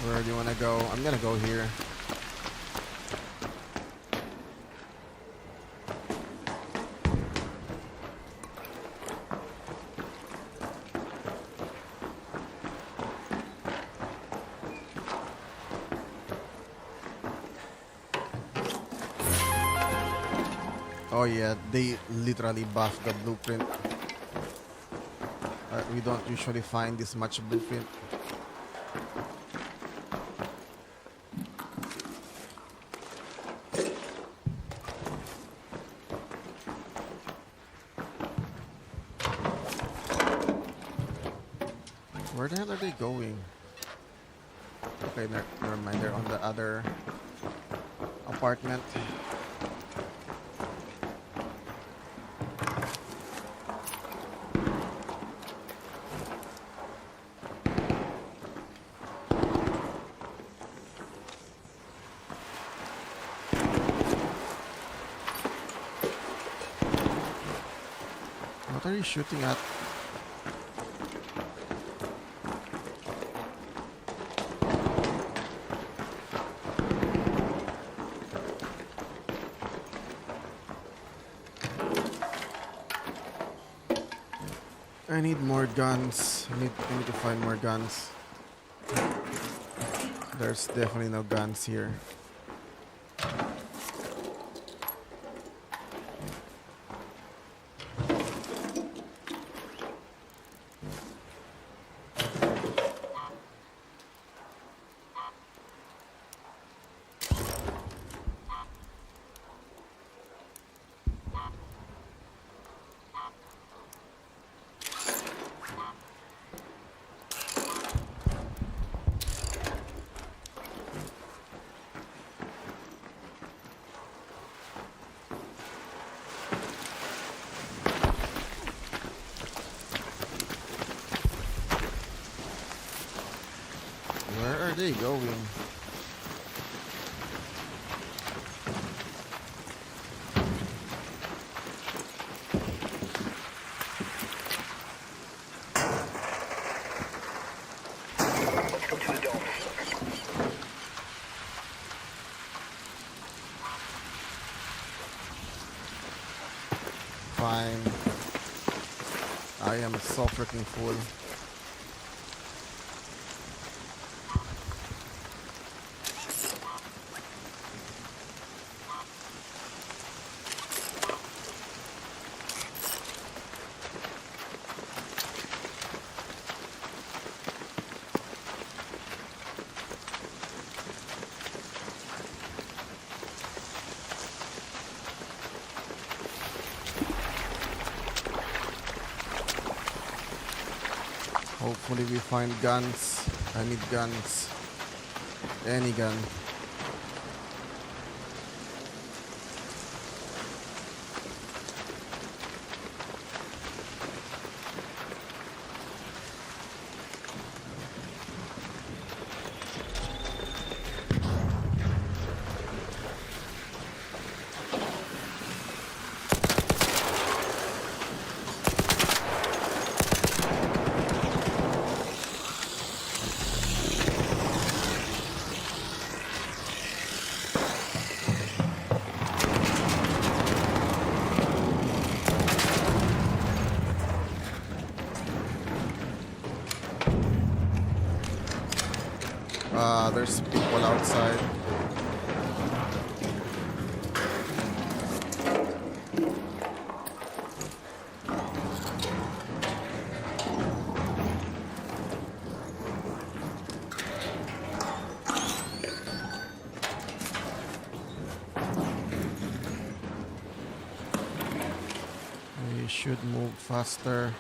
Where do you want to go? I'm gonna go here. Oh yeah, they literally buffed the blueprint. We don't usually find this much blueprint. Where the hell are they going? Okay, never mind. They're on the other apartment. What are you shooting at? I need more guns. I need to find more guns. There's definitely no guns here. Where are they going? Let's go to the dome. Fine. I am so freaking full. Hopefully we find guns. I need guns. Any gun. There's people outside. We should move faster.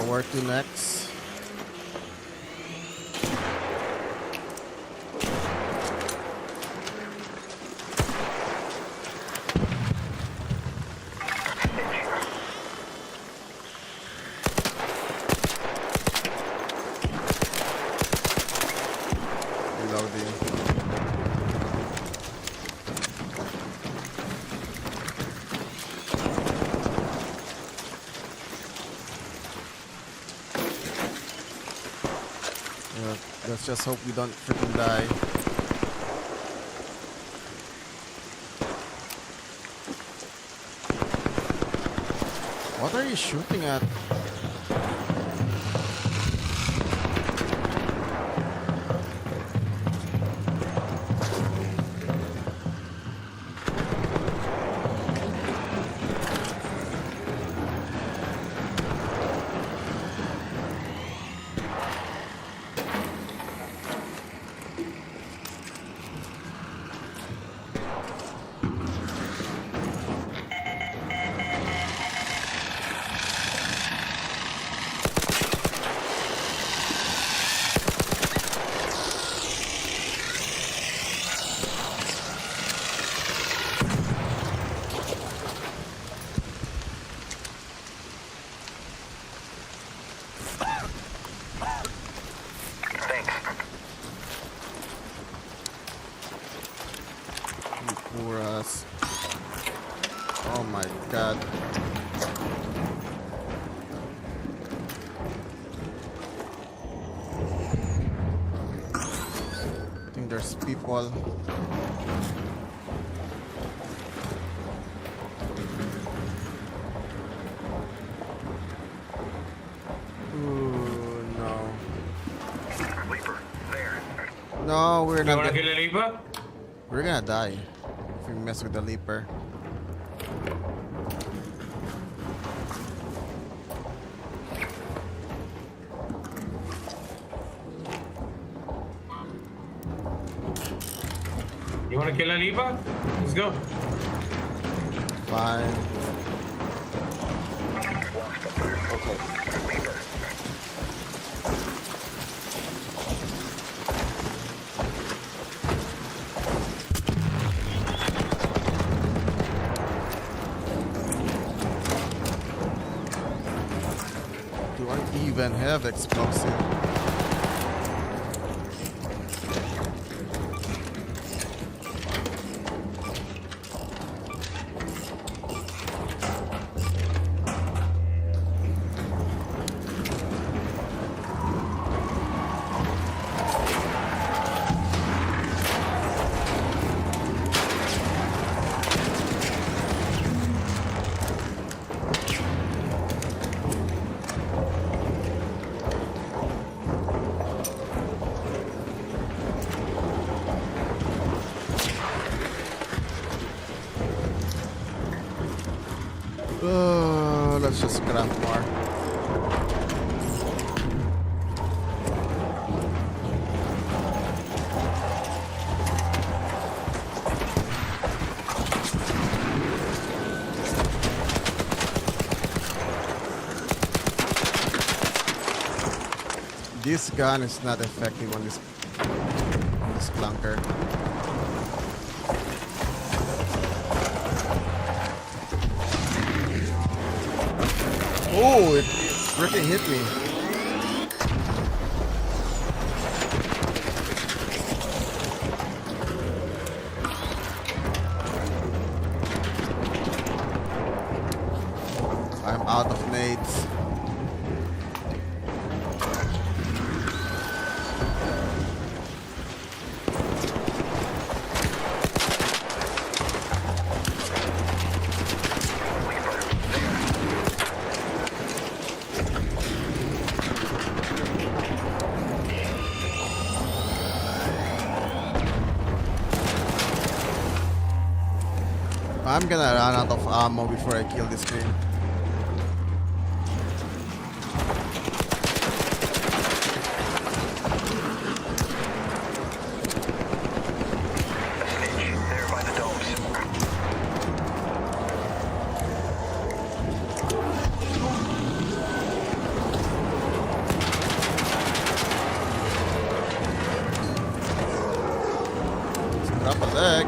Where to next? Reloading. Let's just hope we don't freaking die. What are you shooting at? For us. Oh my god. I think there's people. Ooh, no. Leaper, there. No, we're You not. wanna kill a Reaper? We're gonna die if we mess with the leaper. You wanna kill a Reaper? Let's go. Fine. Do I even have explosive? let's just craft more. This gun is not effective on this clunker. Oh, it freaking hit me. I'm out of nades. I'm gonna run out of ammo before I kill this thing. There by the domes. Drop a leg.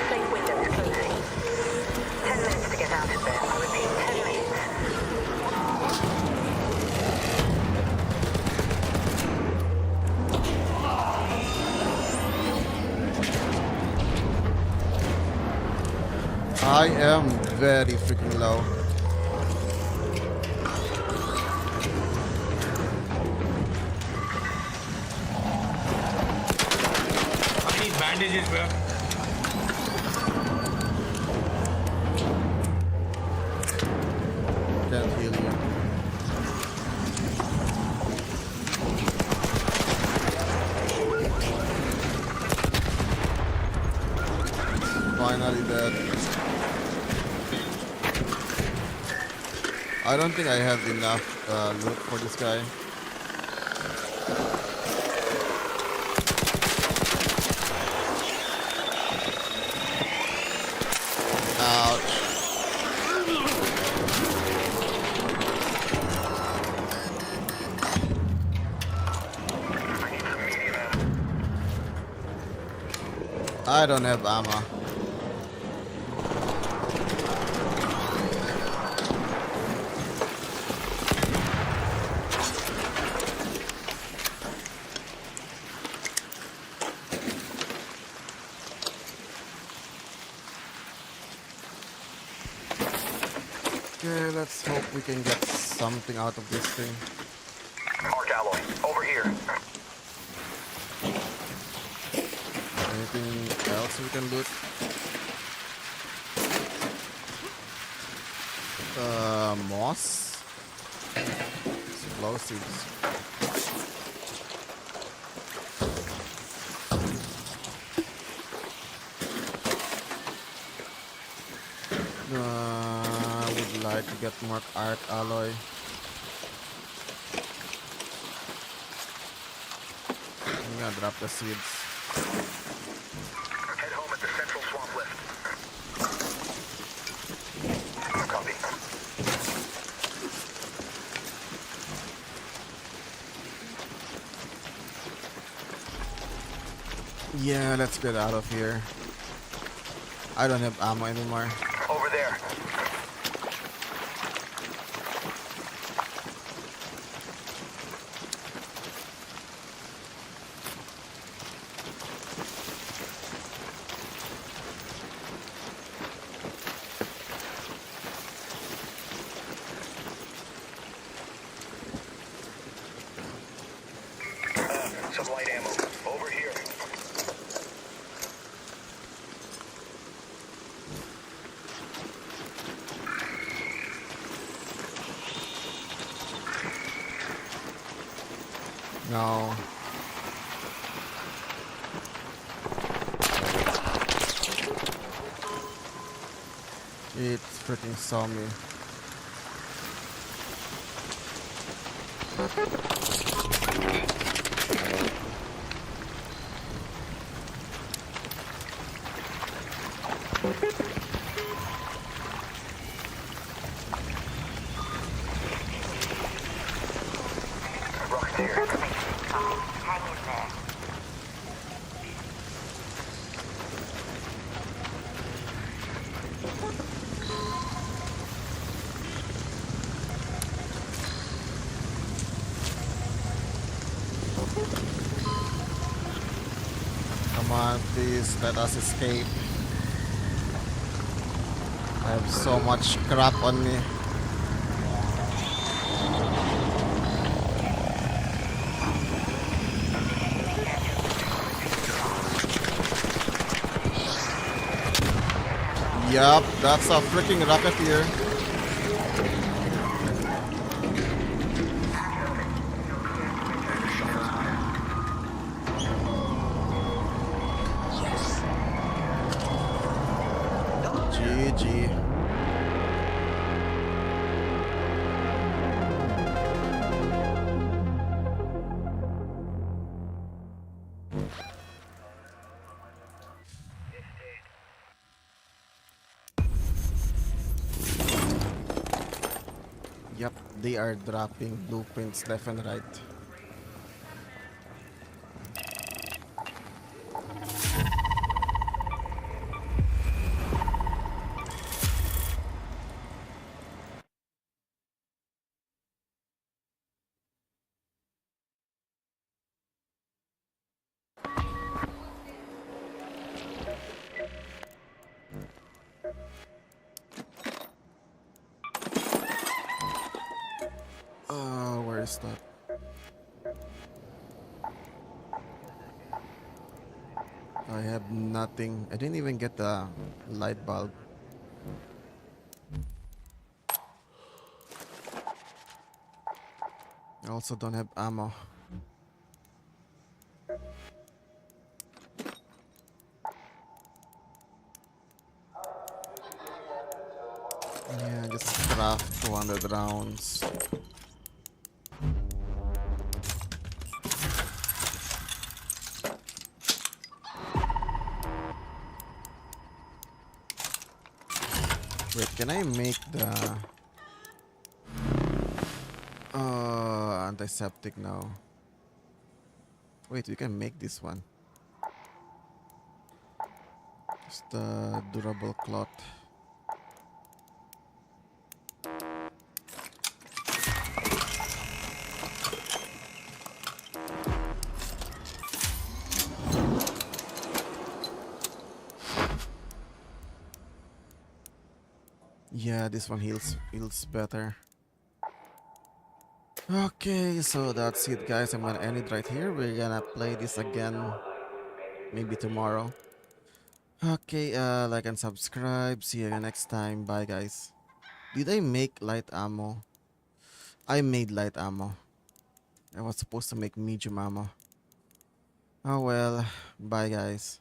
Safe windows closing. 10 minutes to get out of there. I repeat, 10 minutes. I am very freaking low. I need bandages, bro. Can't heal you. Finally dead. I don't think I have enough loot for this guy. Ouch. I don't have ammo. Okay, let's hope we can get something out of this thing. Mark alloy. Over here. Anything else we can loot? Moss? Explosives. I would like to get more arc alloy. I'm gonna drop the seeds. Head home at the central swamp lift. Copy. Yeah, let's get out of here. I don't have ammo anymore. Over there. Some light ammo. Over here. No. It freaking saw me. Rock's here. Hang in there. Come on, please let us escape. I have so much crap on me. Yup, that's a freaking rocketeer. GG. Yep, they are dropping blueprints left and right. Where is that? I have nothing. I didn't even get the light bulb. I also don't have ammo. Yeah, just craft 200 rounds. Wait, can I make the antiseptic now? Wait, we can make this one. It's the durable cloth. Yeah, this one heals better. Okay, so that's it, guys. I'm gonna end it right here. We're gonna play this again maybe tomorrow. Okay, like and subscribe. See you again next time. Bye, guys. Did I make light ammo? I made light ammo. I was supposed to make medium ammo. Oh well. Bye, guys.